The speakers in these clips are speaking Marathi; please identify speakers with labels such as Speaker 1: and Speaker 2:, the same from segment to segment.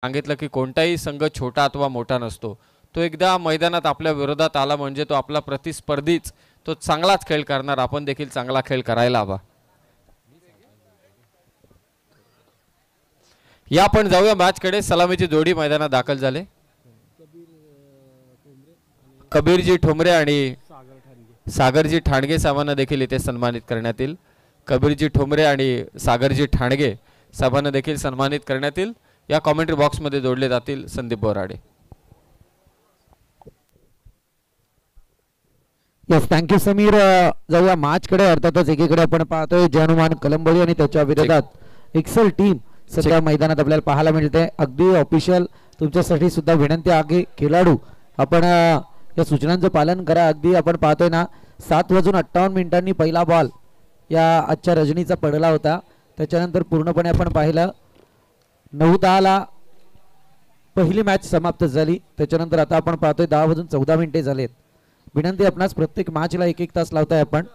Speaker 1: सांगितलं की कोणताही संघ छोटा अथवा मोठा नसतो. तो एकदा मैदानात आपल्या विरोधात आला म्हणजे तो आपला प्रतिस्पर्धीच तो चांगलाच खेळ करणार. आपण देखील चांगला खेळ करायला हवा. या आपण जाऊया मॅचकडे. सलामीची जोडी मैदानात दाखल झाले. कबीरजी ठोंबरे आणि सागरजी ठाणगे साहेबांना देखील इथे सन्मानित करण्यात येईल. कबीरजी ठोंबरे आणि सागरजी ठाणगे साहेबांना देखील सन्मानित करण्यात येईल. या कॉमेंट्री बॉक्समध्ये जोडले जातील संदीप बोराडे.
Speaker 2: Yes, thank you Sameer. जाऊया मॅचकडे. अर्थातच एकीकडे आपण पाहतोय जनुमान कलंबोली आणि त्याच्या विरोधात एक्सेल टीम सध्या मैदानात आपल्याला पाहायला मिळते. अगदी ऑफिशियल तुमच्यासाठी सुद्धा विनंती आहे, खेळाडू आपण या सूचनांचं पालन करा. अगदी आपण पाहतोय ना 7:58 पहिला बॉल या आजच्या रजनीचा पडला होता. त्याच्यानंतर पूर्णपणे आपण पाहिलं 9:10 पहिली मॅच समाप्त झाली. त्याच्यानंतर आता आपण पाहतोय 10:14 झालेत. विनंती आपणास प्रत्येक मॅचला 1-1 तास लावताय आपण.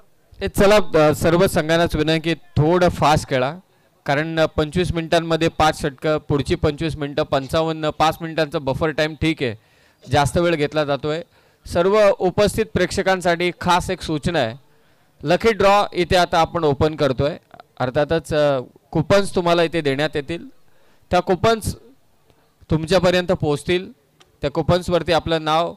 Speaker 1: चला सर्व संघांनाच विनंती थोडं फास्ट खेळा, कारण 25 मिनिटांमध्ये 5 षटकं, पुढची 25 मिनिटं 55, 5 मिनिटांचा बफर टाइम ठीक आहे, जास्त वेळ घेतला जातोय. सर्व उपस्थित प्रेक्षकांसाठी खास एक सूचना आहे. लकी ड्रॉ इथे आता आपण ओपन करतोय. अर्थातच कुपन्स तुम्हाला इथे देण्यात येतील. त्या कुपन्स तुमच्यापर्यंत पोहोचतील. त्या कुपन्सवरती आपलं नाव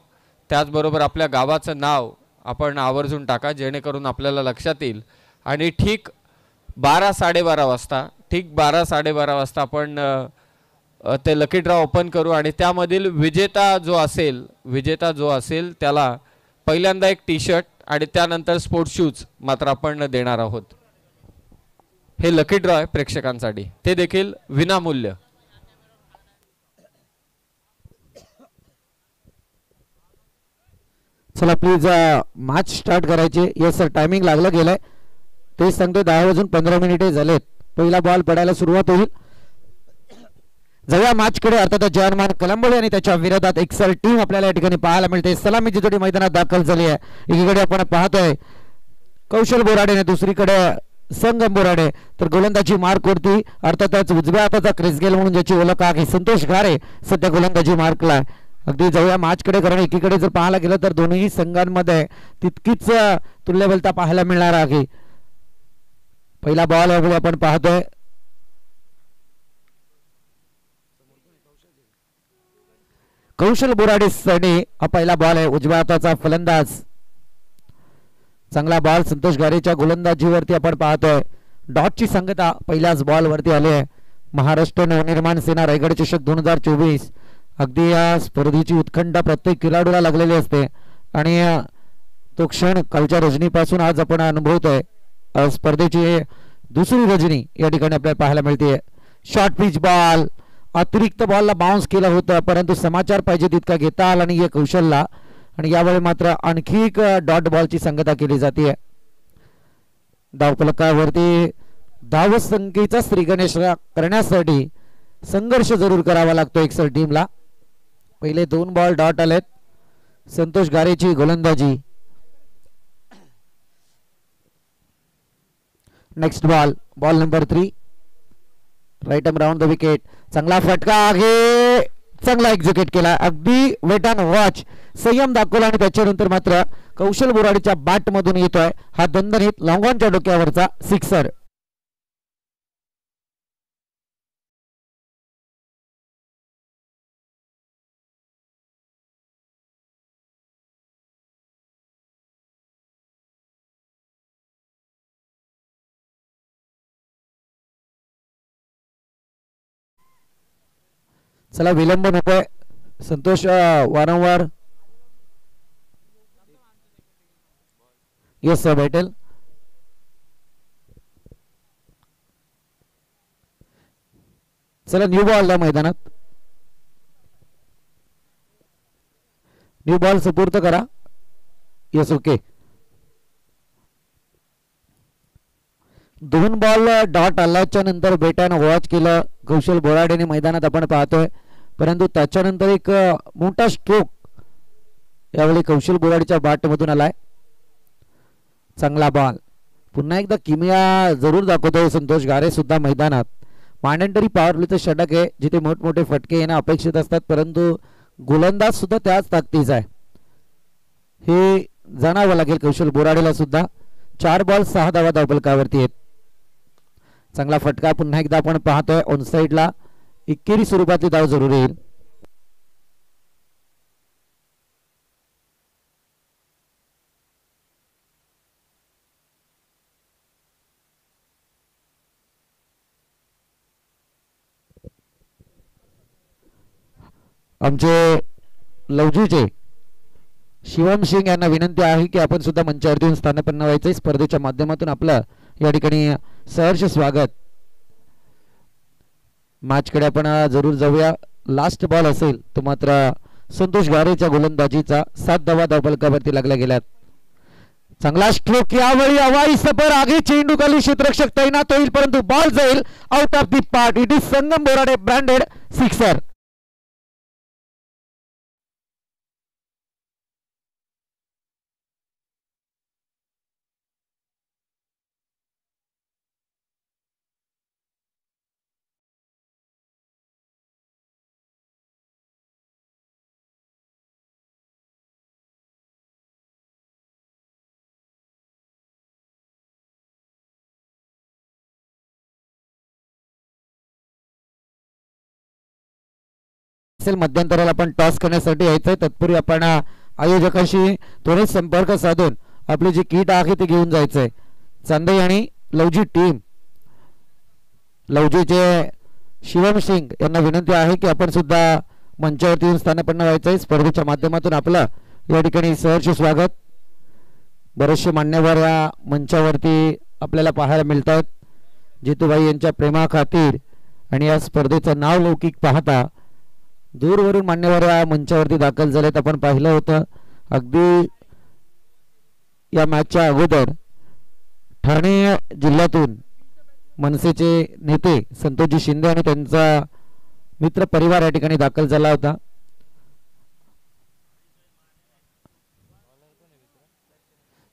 Speaker 1: त्याचबरोबर आपल्या गावाचं नाव आपण आवर्जून टाका, जेणेकरून आपल्याला लक्षात येईल. आणि ठीक 12-12:30 वाजता ठीक 12-12:30 वाजता आपण ते लकी ड्रॉ ओपन करू आणि त्यामधील विजेता जो असेल त्याला पहिल्यांदा एक टी शर्ट आणि त्यानंतर स्पोर्ट्स शूज मात्र आपण देणार आहोत. हे लकी ड्रॉ आहे प्रेक्षकांसाठी, ते देखील विनामूल्य.
Speaker 2: चला प्लीज मॅच स्टार्ट करायचे. येस सर, टायमिंग लागलं गेलंय. तेच सांगतोय 10:15 झालेत. पहिला बॉल पडायला सुरुवात होईल. जाऊया मॅचकडे. अर्थात जर्मन कलंबोली आणि त्याच्या विरोधात एक्सेल टीम आपल्याला या ठिकाणी पाहायला मिळते. सलामीची जोडी मैदानात दाखल झाली आहे. एकीकडे आपण पाहतोय कौशल बोराडे, दुसरीकडे संगम बोराडे. तर गोलंदाजी मार्क वरती अर्थातच उजव्या हाताचा क्रिस गेल म्हणून ज्याची ओळख आहे संतोष घारे सध्या गोलंदाजी मार्कला. अगदी जाऊया मॅचकडे, कारण एकीकडे जर पाहायला गेलं तर दोन्ही संघांमध्ये तितकीच तुल्यबलता पाहायला मिळणार आहे. पहिला बॉल आपण पाहतोय कौशल बोराडेसाठी. हा पहिला बॉल आहे. उजव्या हाताचा फलंदाज. चांगला बॉल संतोष गारेच्या गोलंदाजीवरती आपण पाहतोय. डॉटची संगता पहिल्याच बॉल वरती आली आहे. महाराष्ट्र नवनिर्माण सेना रायगड चषक 2024. अगदी या स्पर्धेची उत्कंठा प्रत्येक खेळाडूला लागलेली असते आणि तो क्षण कालच्या रजनीपासून आज आपण अनुभवतोय. स्पर्धेची दुसरी रजनी या ठिकाणी आपल्याला पाहायला मिळते. शॉर्ट पिच बॉल, अतिरिक्त बॉलला बाउन्स केला होता, परंतु समाचार पाहिजे तितका घेता आला नाही कौशलला. आणि यावेळी मात्र आणखी एक डॉट बॉलची संगता केली जाते. धावफलकावरती धावसंख्येचा श्रीगणेश करण्यासाठी संघर्ष जरूर करावा लागतो एक्सेल टीमला. पहिले 2 बॉल डॉट आलेत. संतोष गारेची गोलंदाजी. Next ball number 3, right arm round the wicket. चांगला फटका आहे, चांगला एक्झिक्यूट केला. अगदी वेट अँड वॉच, संयम दाखवला आणि त्याच्यानंतर मात्र कौशल बोराडेच्या बॅट मधून येतोय हा दणदणीत लॉंग ऑनच्या डोक्यावरचा सिक्सर. चला विलंब नकोय. संतोष वारंवार येस सर भेटेल. चला न्यू बॉल मैदानात. न्यू बॉल सुपूर्त करा. Yes okay. 2 बॉल डॉट आल्याच्या नंतर बेटानं वॉच केलं कौशल बोराडेने मैदानात आपण पाहतोय. परंतु त्याच्यानंतर एक मोठा स्ट्रोक यावेळी कौशल बोराडेच्या बॅटमधून आलाय. चांगला बॉल. पुन्हा एकदा किमया जरूर दाखवतोय संतोष गारे सुद्धा मैदानात. मॅन्डेटरी पॉवर प्लेचं षटक आहे जिथे मोठमोठे फटके येणं अपेक्षित असतात, परंतु गोलंदाज सुद्धा त्याच ताकदीचा आहे हे जाणावं लागेल कौशल बोराडेला सुद्धा. 4 बॉल 6 धावा धावफलकावरती आहेत. चांगला फटका पुन्हा एकदा आपण पाहतोय ऑन साईडला. एकेरी स्वरूपातली धाव जरूर येईल. आमचे लवजूचे शिवम सिंग यांना विनंती आहे की आपण सुद्धा मंचावरती येऊन स्थानापन्न व्हायचे. स्पर्धेच्या माध्यमातून आपलं या ठिकाणी सहर्ष स्वागत. मॅचकडे आपण जरूर जाऊया. लास्ट बॉल असेल तो मात्र संतोष गारेच्या गोलंदाजीचा 7 धावा धावफलकावरती लागल्या गेल्यात. चांगला स्ट्रोक यावेळी हवाई सफर आगे चेंडू खाली क्षेत्ररक्षक तैनात होईल परंतु बॉल जाईल out of the part. It is Sangam Borade branded sixer. मध्यंतराला आपण टॉस करण्यासाठी यायचंय. तत्पूर्वी आपण आयोजकांशी थोडेच संपर्क साधून आपली जी किट आहे ती घेऊन जायचंय. चांदई आणि लवजी टीम लवजीचे शिवम सिंग यांना विनंती आहे की आपण सुद्धा मंचावरती येऊन स्थानापन्न व्हायचंय. स्पर्धेच्या माध्यमातून आपलं या ठिकाणी सहर्ष स्वागत. बरेचसे मान्यवर या मंचावरती आपल्याला पाहायला मिळतात. जितूबाई यांच्या प्रेमाखातीर आणि या स्पर्धेचं नाव लौकिक पाहता दूरवरून मान्यवर या मंचावरती दाखल झालेत. आपण पाहिलं होतं अगदी या मॅचच्या अगोदर ठाणे जिल्ह्यातून मनसेचे नेते संतोषजी शिंदे आणि त्यांचा मित्र परिवार या ठिकाणी दाखल झाला होता.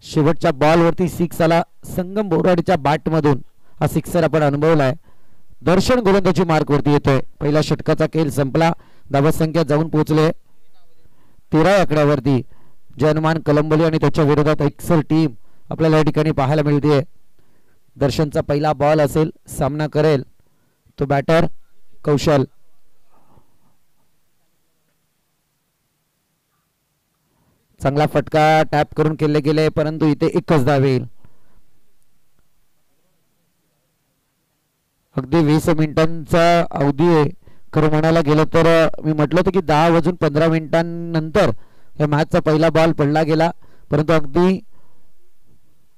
Speaker 2: शेवटच्या बॉलवरती 6 आला. संगम बोराडेच्या बॅटमधून हा सिक्सर आपण अनुभवलाय. दर्शन गोलंदाजी मार्कवरती येतोय. पहिल्या षटकाचा खेळ संपला. धावसंख्या जाऊन पोहोचले 13 आकड्यावरती. जनमान कलंबली आणि त्याच्या विरोधात एक्सल टीम आपल्याला या ठिकाणी पाहायला मिळते. दर्शनचा पहिला बॉल असेल. सामना करेल तो बॅटर कौशल. चांगला फटका टॅप करून केले गेले परंतु इथे एकच धाव येईल. अगदी 20 मिनिटांचा अवधी आहे. खरं म्हणायला गेलं तर मी म्हटलं होतं की 10 वाजून 15 मिनिटांनंतर या मॅचचा पहिला बॉल पडला गेला परंतु अगदी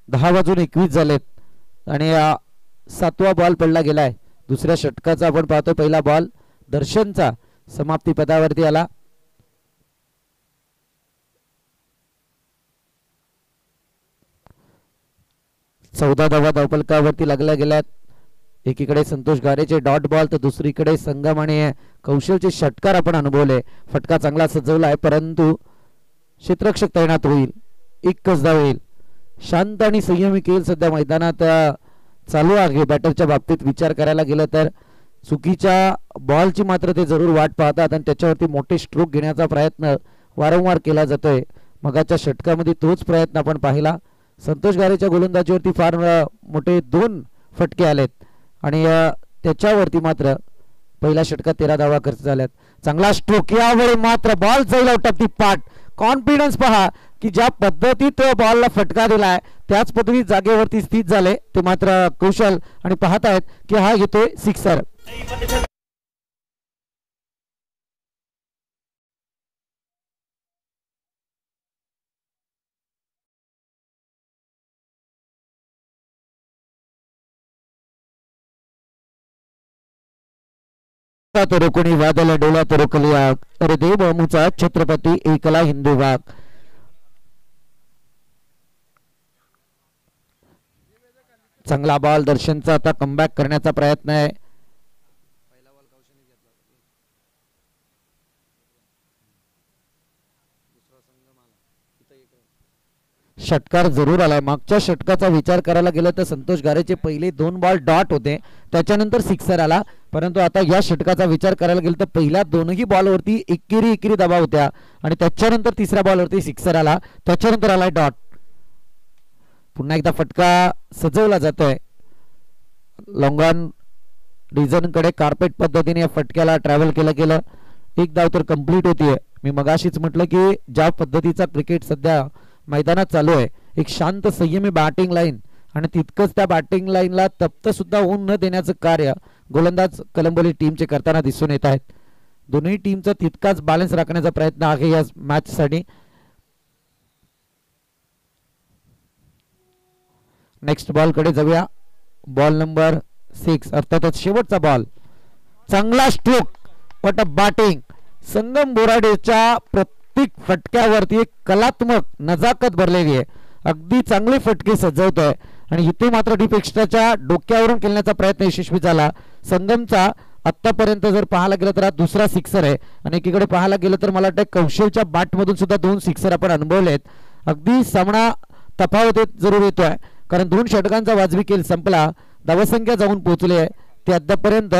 Speaker 2: 10 वाजून 21 झालेत आणि 7वा बॉल पडला गेलाय. दुसऱ्या षटकाचा आपण पाहतो पहिला बॉल दर्शनचा समाप्ती पदावरती आला. चौदा धावा धावफलकावरती लागल्या गेल्यात. एकीकडे संतोष गारेचे डॉट बॉल तर दुसरीकडे संगम आणि कौशलचे षटकार आपण अनुभवले. फटका चांगला सजवला आहे परंतु क्षेत्ररक्षक तैनात होईल. एकच धाव येईल. शांत आणि संयमी खेळ सध्या मैदानात चालू आहे. बॅटरच्या बाबतीत विचार करायला गेलं तर चुकीच्या बॉलची मात्र ते जरूर वाट पाहतात आणि त्याच्यावरती मोठे स्ट्रोक घेण्याचा प्रयत्न वारंवार केला जातोय. मगाच्या षटकामध्ये तोच प्रयत्न आपण पाहिला. संतोष गारेच्या गोलंदाजीवरती फार मोठे 2 फटके आलेत आणि त्याच्यावरती मात्र पहिल्या षटकात 13 धावा खर्च झाल्यात. चांगला स्ट्रोक यावेळी मात्र बॉल जाईल out of the part. Confidence पहा की ज्या पद्धतीत बॉलला फटका दिलाय त्याच पद्धतीत जागेवरती स्थित झाले ते मात्र कौशल आणि पाहतायत की हा घेतोय सिक्सर. तो रोकुणी वादळ डोला तो रोकली आग. अरे देव बामूचा छत्रपती एकला हिंदू वाघ. चांगला बॉल दर्शनचा आता कमबॅक करण्याचा प्रयत्न आहे. षटकार जरूर आलाय. मागच्या षटकाचा विचार करायला गेलं तर संतोष गारेचे पहिले 2 बॉल डॉट होते, त्याच्यानंतर सिक्सर आला. परंतु आता या षटकाचा विचार करायला गेलं तर पहिल्या दोनही बॉलवरती एकेरी दबाव होत्या आणि त्याच्यानंतर तिसऱ्या बॉलवरती सिक्सर आला, त्याच्यानंतर आलाय डॉट. पुन्हा एकदा फटका सजवला जातोय. लॉंगॉन रिझनकडे कार्पेट पद्धतीने या फटक्याला ट्रॅव्हल केलं गेलं. एक धाव तर कंप्लीट होतीये. मी मगाशीच म्हटलं की ज्या पद्धतीचा क्रिकेट सध्या मैदानात चालू आहे, एक शांत संयमी बॅटिंग लाईन आणि तितकंच त्या बॅटिंग लाईनला तप्त सुद्धा होऊन न देण्याचं कार्य गोलंदाज कलंबोली टीमचे करताना दिसून येत आहेत. दोन्ही टीमचा तितकाच बॅलन्स राखण्याचा प्रयत्न आहे या मॅच साठी. नेक्स्ट बॉल कडे जाऊया. बॉल नंबर 6 अर्थातच शेवटचा बॉल. चांगला स्ट्रोक, व्हॉट अ बॅटिंग. संगम बोराडेच्या प्रत्येक फटक्यावरती एक कलात्मक नजाकत भरलेली आहे. अगदी चांगले फटके सजवतोय आणि इथे मात्र डीप एक्स्ट्राच्या डोक्यावरून खेळण्याचा प्रयत्न यशस्वी झाला. संगमचा आतापर्यंत जर पाहायला गेलं तर हा दुसरा सिक्सर आहे आणि एकीकडे पाहायला गेलं तर मला वाटतं कौशलच्या बॅटमधून सुद्धा 2 सिक्सर आपण अनुभवलेत. अगदी सामना तफावत जरूर येतोय कारण 2 षटकांचा वाजवी खेळ संपला. धावसंख्या जाऊन पोहोचली आहे ते अद्यापर्यंत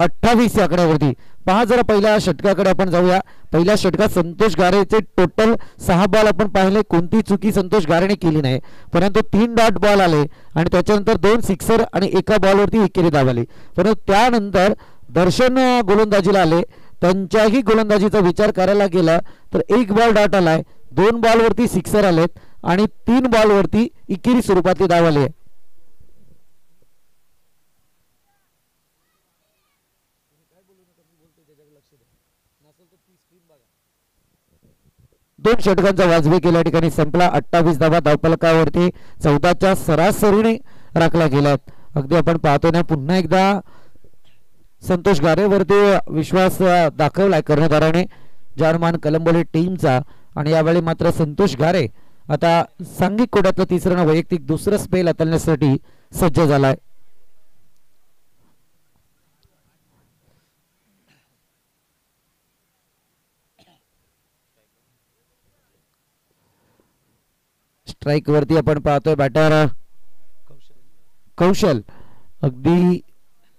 Speaker 2: 28 या आकड्यावरती. पहा जरा पहिल्या षटकाकडे आपण जाऊया. पहिल्या षटकात संतोष गारेचे टोटल 6 बॉल आपण पाहिले. कोणती चुकी संतोष गारेने केली नाही, परंतु 3 डॉट बॉल आले आणि त्याच्यानंतर 2 सिक्सर आणि एका बॉलवरती एकेरी धाव आली. परंतु त्यानंतर दर्शन गोलंदाजीला आले. त्यांच्याही गोलंदाजीचा विचार करायला गेला तर 1 बॉल डॉट आलाय, 2 बॉलवरती सिक्सर आलेत आणि 3 बॉलवरती एकेरी स्वरूपातली धाव आली आहे. दोन षटकांचा वाजवी केल्या ठिकाणी संपला. 28 धावा धावफलकावरती 14च्या सरासरीने राखल्या गेल्यात. अगदी आपण पाहतो ना पुन्हा एकदा संतोष गारेवरती विश्वास दाखवलाय कर्णधाराने जाणमान कलंबोली टीमचा. आणि यावेळी मात्र संतोष गारे आता सांघिक कोड्यातलं तिसरं वैयक्तिक दुसरं स्पेल हाताळण्यासाठी सज्ज झालाय. स्ट्राइक वरती आपण पाहतोय बॅटर कौशल. अगदी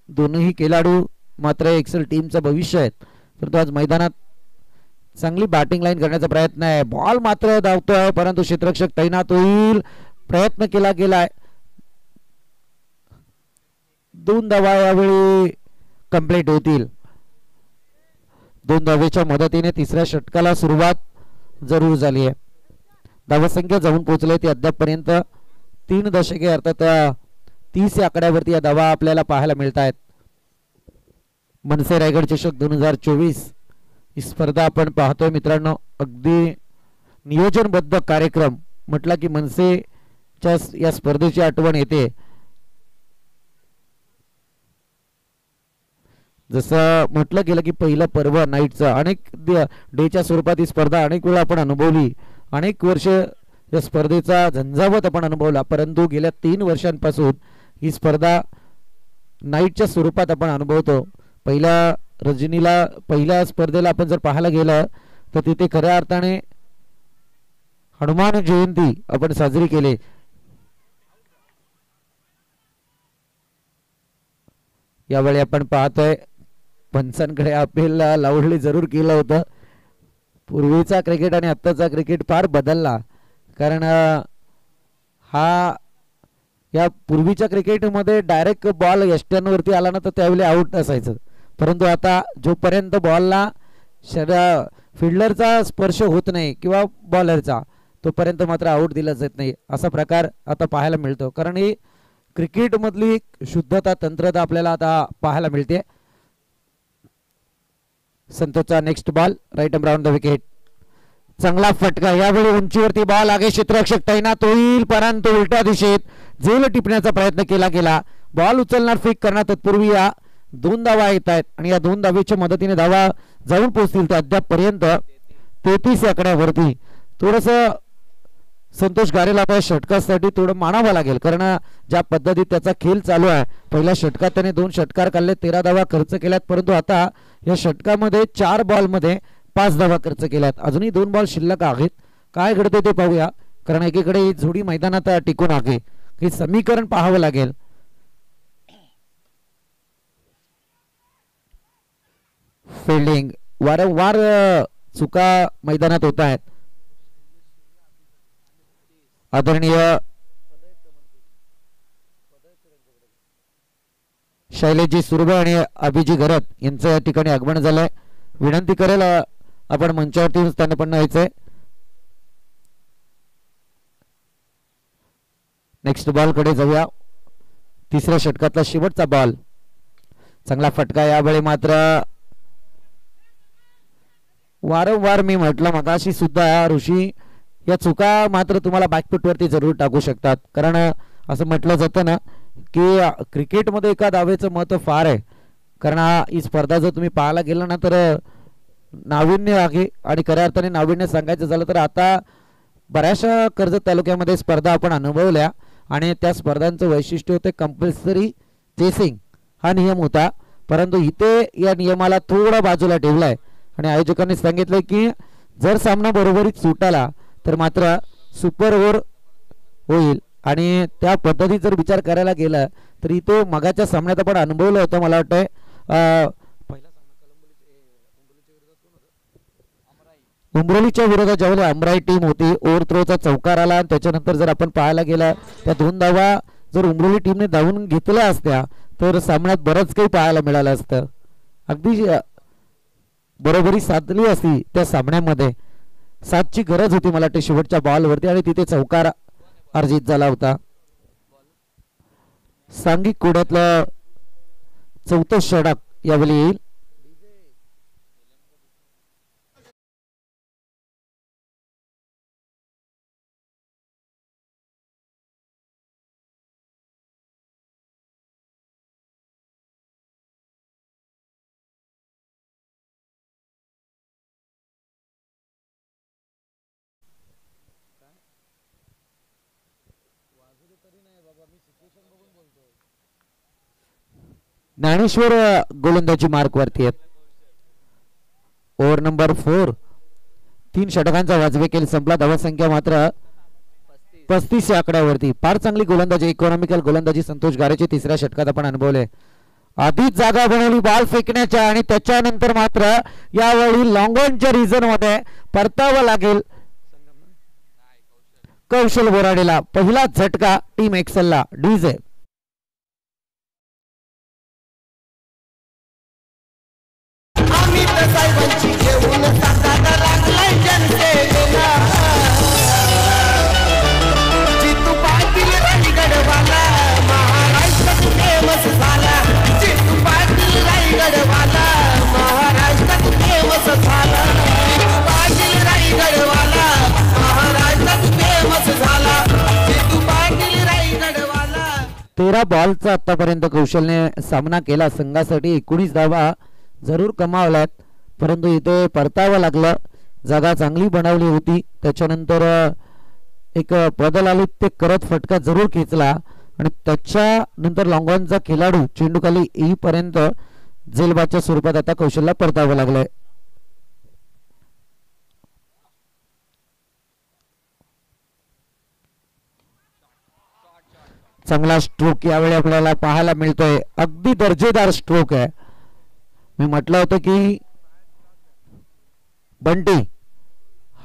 Speaker 2: दोनही खेळाडू मात्र एक्सेल टीमचं भविष्य आहेत, परंतु आज मैदानात चांगली बॅटिंग लाईन करण्याचा प्रयत्न आहे. बॉल मात्र धावतोय परंतु क्षेत्ररक्षक तैनात होईल, प्रयत्न केला गेलाय. 2 धावा यावेळी कंप्लीट होतील. 2 धावेच्या मदतीने तिसऱ्या षटकाला सुरुवात जरूर झाली आहे. धावसंख्या जाऊन पोहोचले ती अद्यापपर्यंत 3 दशके अर्थात 30 या आकड्यावरती या धावा आपल्याला पाहायला मिळत आहेत. मनसे रायगड चषक 2024 ही स्पर्धा आपण पाहतोय मित्रांनो. अगदी नियोजनबद्ध कार्यक्रम म्हटला की मनसेच्या या स्पर्धेची आठवण येते. जसं म्हटलं गेलं की पहिलं पर्व नाईटचं अनेक डेच्या स्वरूपात ही स्पर्धा अनेक वेळा आपण अनुभवली. अनेक वर्ष या स्पर्धेचा झंझावत आपण अनुभवला, परंतु गेल्या 3 वर्षांपासून ही स्पर्धा नाईटच्या स्वरूपात आपण अनुभवतो. पहिल्या रजनीला पहिल्या स्पर्धेला आपण जर पाहायला गेलं तर तिथे खऱ्या अर्थाने हनुमान जयंती आपण साजरी केली. यावेळी आपण पाहतोय पंचांकडे अपील लावली जरूर केलं होतं. पूर्वीचा क्रिकेट आणि आत्ताचा क्रिकेट फार बदलला, कारण हा या पूर्वीच्या क्रिकेटमध्ये डायरेक्ट बॉल यष्ट्यांवरती आला ना तर त्यावेळी आउट असायचं, परंतु आता जोपर्यंत बॉलला फिल्डरचा स्पर्श होत नाही किंवा बॉलरचा तोपर्यंत मात्र आउट दिला जात नाही. असा प्रकार आता पाहायला मिळतो, कारण ही क्रिकेटमधली शुद्धता तंत्रता आपल्याला आता पाहायला मिळते. संतोषचा next ball right around the wicket. चांगला फटका, यावेळी उंचीवरती बॉल आगे क्षेत्ररक्षक तैनात होईल, परंतु उलट्या दिशेत झेल टिपण्याचा प्रयत्न केला गेला. बॉल उचलणार फेक करणार तत्पूर्वी या 2 धावा येत आहेत आणि या 2 धावेच्या मदतीने धावा जाऊन पोहोचतील. तर अद्यापपर्यंत 33 या आकड्यावरती थोडस संतोष गारेला आपल्या षटकासाठी थोडं मानावं लागेल, कारण ज्या पद्धतीत त्याचा खेळ चालू आहे. पहिल्या षटकात त्याने 2 षटकार काढले, 13 धावा खर्च केल्यात, परंतु आता या षटकामध्ये 4 बॉलमध्ये 5 धावा खर्च केल्यात. अजूनही 2 बॉल शिल्लक आहेत. काय घडते ते पाहूया, कारण एकीकडे ही जोडी मैदानात टिकून आहे, हे समीकरण पाहावं लागेल. फिल्डिंग वारंवार चुका मैदानात होत आहेत. आदरणीय शैलेशजी सुरभे आणि अभिजी घरत यांचं या ठिकाणी आगमन झालंय. विनंती करेल आपण मंचावरती स्थानपन्न व्हायचंय. नेक्स्ट बॉल कडे जाऊया. तिसऱ्या षटकातला शेवटचा बॉल. चांगला फटका यावेळी मात्र वारंवार मी म्हटलं मगाशी सुद्धा ऋषी, या चुका मात्र तुम्हाला बॅकफुटवरती जरूर टाकू शकतात, कारण असं म्हटलं जातं ना की क्रिकेटमध्ये एका दावेचं महत्त्व फार आहे. कारण ही स्पर्धा जर तुम्ही पाहायला गेलं ना तर नाविन्य आहे, आणि खऱ्या अर्थाने नाविन्य सांगायचं झालं तर आता बऱ्याचशा कर्जत तालुक्यामध्ये स्पर्धा आपण अनुभवल्या, आणि त्या स्पर्धांचं वैशिष्ट्य होते कंपल्सरी चेसिंग हा नियम होता. परंतु इथे या नियमाला थोडा बाजूला ठेवलाय आणि आयोजकांनी सांगितलंय की जर सामना बरोबरीत सुटाला तर मात्र सुपर ओव्हर होईल. आणि त्या पद्धतीत जर विचार करायला गेला तर इथे मगाच्या सामन्यात आपण अनुभवलं होतं. मला वाटतंय उमरोलीच्या विरोधात ज्यावेळी अमराई टीम होती, ओव्हर थ्रोचा चौकार आला, त्याच्यानंतर जर आपण पाहायला गेला त्या 2 धावा जर उमरोली टीमने धावून घेतल्या असत्या तर सामन्यात बरंच काही पाहायला मिळालं असतं. अगदी बरोबरी साधली असती त्या सामन्यामध्ये. 7ची गरज होती मला वाटते शेवटच्या बॉलवरती, आणि तिथे चौकार अर्जित झाला होता. सांघिक कोड्यातलं 4थं षटक यावेळी येईल. ज्ञानेश्वर गोलंदाजी मार्क वरती आहेत. ओव्हर नंबर 4, 3 षटकांचा वाजवेखेल संपला. धावसंख्या मात्र 35 या आकड्यावरती. फार चांगली गोलंदाजी, इकॉनॉमिकल गोलंदाजी संतोष गारेची तिसऱ्या षटकात आपण अनुभवले. आधीच जागा बनवली बॉल फेकण्याच्या, आणि त्याच्यानंतर मात्र यावेळी लॉंग ऑनच्या रिझन मध्ये परतावं लागेल कौशल बोराडेला. पहिला झटका टीम एक्सेलला. डीजे तेरा बॉलचा आतापर्यंत कौशलने सामना केला. संघासाठी 19 धावा जरूर कमावल्यात, परंतु इथे परतावं लागलं. जागा चांगली बनवली होती, त्याच्यानंतर एक बदल आली, ते करत फटका जरूर खेचला, आणि त्याच्यानंतर लॉंगॉनचा खेळाडू चेंडूखाली येईपर्यंत जेलबाच्या स्वरूपात आता कौशलला परतावं लागलंय. चांगला स्ट्रोक यावेळी आपल्याला पाहायला मिळतोय. अगदी दर्जेदार स्ट्रोक आहे. मी म्हटलं होतं की बंटी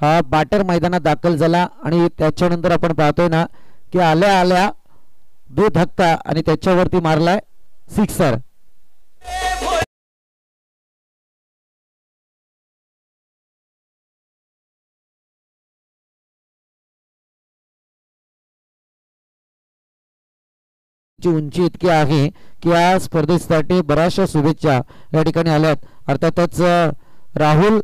Speaker 2: हा बॅटर मैदानात दाखल झाला, आणि त्याच्यानंतर आपण पाहतोय ना की आल्या आल्या 2 धक्का आणि त्याच्यावरती मारलाय सिक्सर. उंची इतकी आहे की या स्पर्धेसाठी बऱ्याचशा शुभेच्छा या ठिकाणी आल्यात. अर्थातच राहुल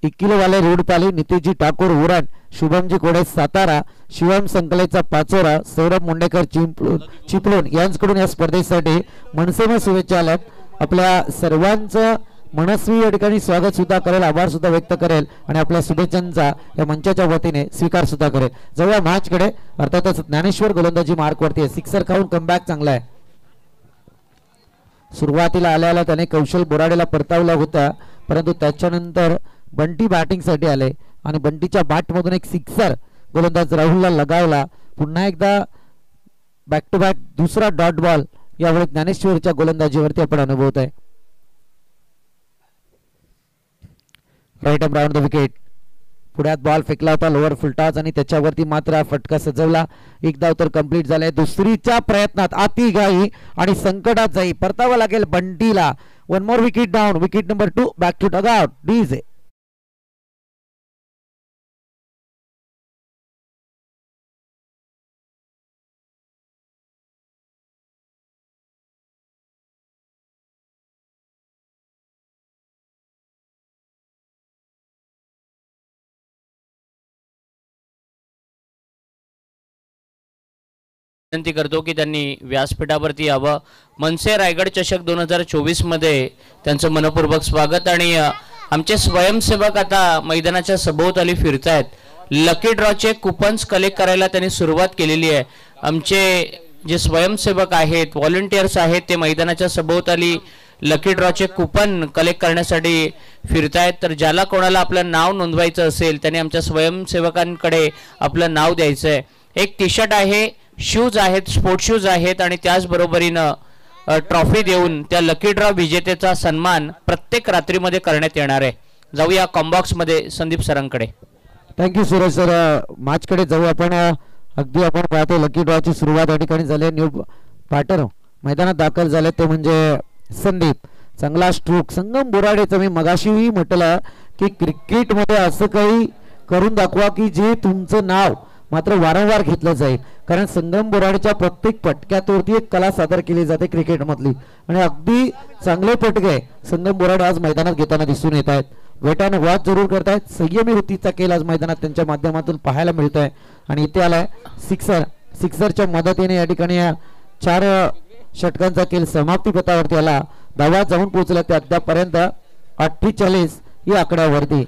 Speaker 2: इकिलवाले रोडपाली, नितीजी ठाकूर उरण, शुभमजी कोडे सातारा, शिवम संकलेचा पाचोरा, सौरभ मुंडेकर चिपळूण यांच्याकडून या स्पर्धेसाठी मनसेने शुभेच्छा आल्यात. आपल्या सर्वांचं मनस्वी या ठिकाणी स्वागत सुद्धा करेल, आभार सुद्धा व्यक्त करेल, आणि आपल्या शुभेच्छांचा या मंचाच्या वतीने स्वीकार सुद्धा करेल. जेव्हा मॅच कडे अर्थातच ज्ञानेश्वर गोलंदाजी मार्क वरती आहे. सिक्सर खाऊन कमबॅक चांगला आहे. सुरुवातीला आल्याला त्याने कौशल बोराडेला परतावला होता, परंतु त्याच्यानंतर बंटी बॅटिंग साठी आले, आणि बंटीच्या बॅटमधून एक सिक्सर गोलंदाज राहुलला लगावला. पुन्हा एकदा बॅक टू बॅक दुसरा डॉट बॉल यावेळी ज्ञानेश्वरच्या गोलंदाजीवरती आपण अनुभवत आहे. Right arm round the wicket. पुढ्यात बॉल फेकला होता लोअर फुलटॉस आणि त्याच्यावरती मात्र फटका सजवला. एक धाव तर कंप्लीट झालाय. दुसरीच्या प्रयत्नात अति घाई आणि संकटात जाई परतावा लागेल बंटीला. One more wicket down. Wicket number 2 back to dugout. DJ
Speaker 3: विनंती करतो की त्यांनी व्यासपीठावरती यावं. मनसे रायगड चषक 2024 मध्ये त्यांचं मनपूर्वक स्वागत. आणि आमचे स्वयंसेवक आता मैदानाच्या सभोवताली फिरतायत. लकी ड्रॉचे कुपन्स कलेक्ट करायला त्यांनी सुरुवात केलेली आहे. आमचे जे स्वयंसेवक आहेत, व्हॉलंटियर्स आहेत, ते मैदानाच्या सभोवताली लकी ड्रॉचे कुपन कलेक्ट करण्यासाठी फिरतायत. तर ज्याला कोणाला आपलं नाव नोंदवायचं असेल त्यांनी आमच्या स्वयंसेवकांकडे आपलं नाव द्यायचं आहे. एक टी शर्ट आहे, शूज आहेत, स्पोर्ट शूज आहेत आणि त्याचबरोबरीनं ट्रॉफी देऊन त्या लकी ड्रॉ विजेतेचा सन्मान प्रत्येक रात्रीमध्ये करण्यात येणार आहे. जाऊया कॉम्बॉक्समध्ये संदीप सरांकडे.
Speaker 2: Thank you Suraj sir. मॅचकडे जाऊ आपण. अगदी आपण पाहतो लकी ड्रॉची सुरुवात या ठिकाणी झाली. न्यू बॅटर मैदानात दाखल झाले ते म्हणजे संदीप. चांगला स्ट्रोक. संगम बोराडेचं मी मगाशीही म्हटलं की क्रिकेटमध्ये असं काही करून दाखवा की जे तुमचं नाव मात्र वारंवार घेतलं जाईल. कारण संगम बोराडेच्या प्रत्येक पटक्यावरती एक कला सादर केली जाते क्रिकेटमधली आणि अगदी चांगले पटके संगम बोराडे आज मैदानात घेताना दिसून येत आहेत. वेटाने वाद जरूर करतायत. संयमी वृत्तीचा खेळ आज मैदानात त्यांच्या माध्यमातून पाहायला मिळत आहे. आणि इथे आलाय सिक्सर. सिक्सरच्या मदतीने या ठिकाणी 4 षटकांचा खेळ समाप्ती पथावरती आला. धावा जाऊन पोहोचला ते अद्यापर्यंत 48 या आकड्यावरती.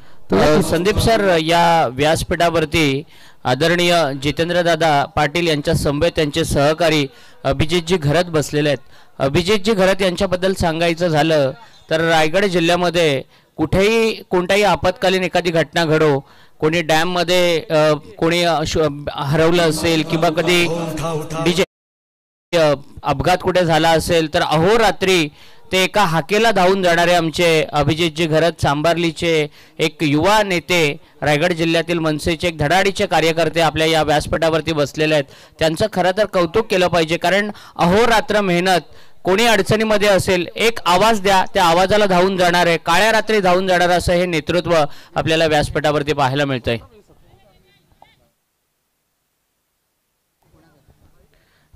Speaker 3: संदीप सर, या व्यासपीठावरती आदरणीय जितेंद्रदादा पाटील यांच्या समवेत त्यांचे सहकारी अभिजितजी घरत बसलेले आहेत. अभिजितजी घरत यांच्याबद्दल सांगायचं झालं तर रायगड जिल्ह्यामध्ये कुठेही कोणताही आपत्कालीन एखादी घटना घडो, कोणी डॅममध्ये कोणी हरवलं असेल किंवा कधी डीजे अपघात कुठे झाला असेल तर अहोरात्री ते एका हाकेला धावून जाणारे आमचे अभिजितजी घरत सांबार्लीचे एक युवा नेते, रायगड जिल्ह्यातील मनसेचे एक धडाडीचे कार्यकर्ते आपल्या या व्यासपीठावरती बसलेले आहेत. त्यांचं खरं तर कौतुक केलं पाहिजे. कारण अहोरात्र मेहनत, कोणी अडचणीमध्ये असेल एक आवाज द्या, त्या आवाजाला धावून जाणारे, काळ्या रात्री धावून जाणारे असं हे नेतृत्व आपल्याला व्यासपीठावरती पाहायला मिळतंय.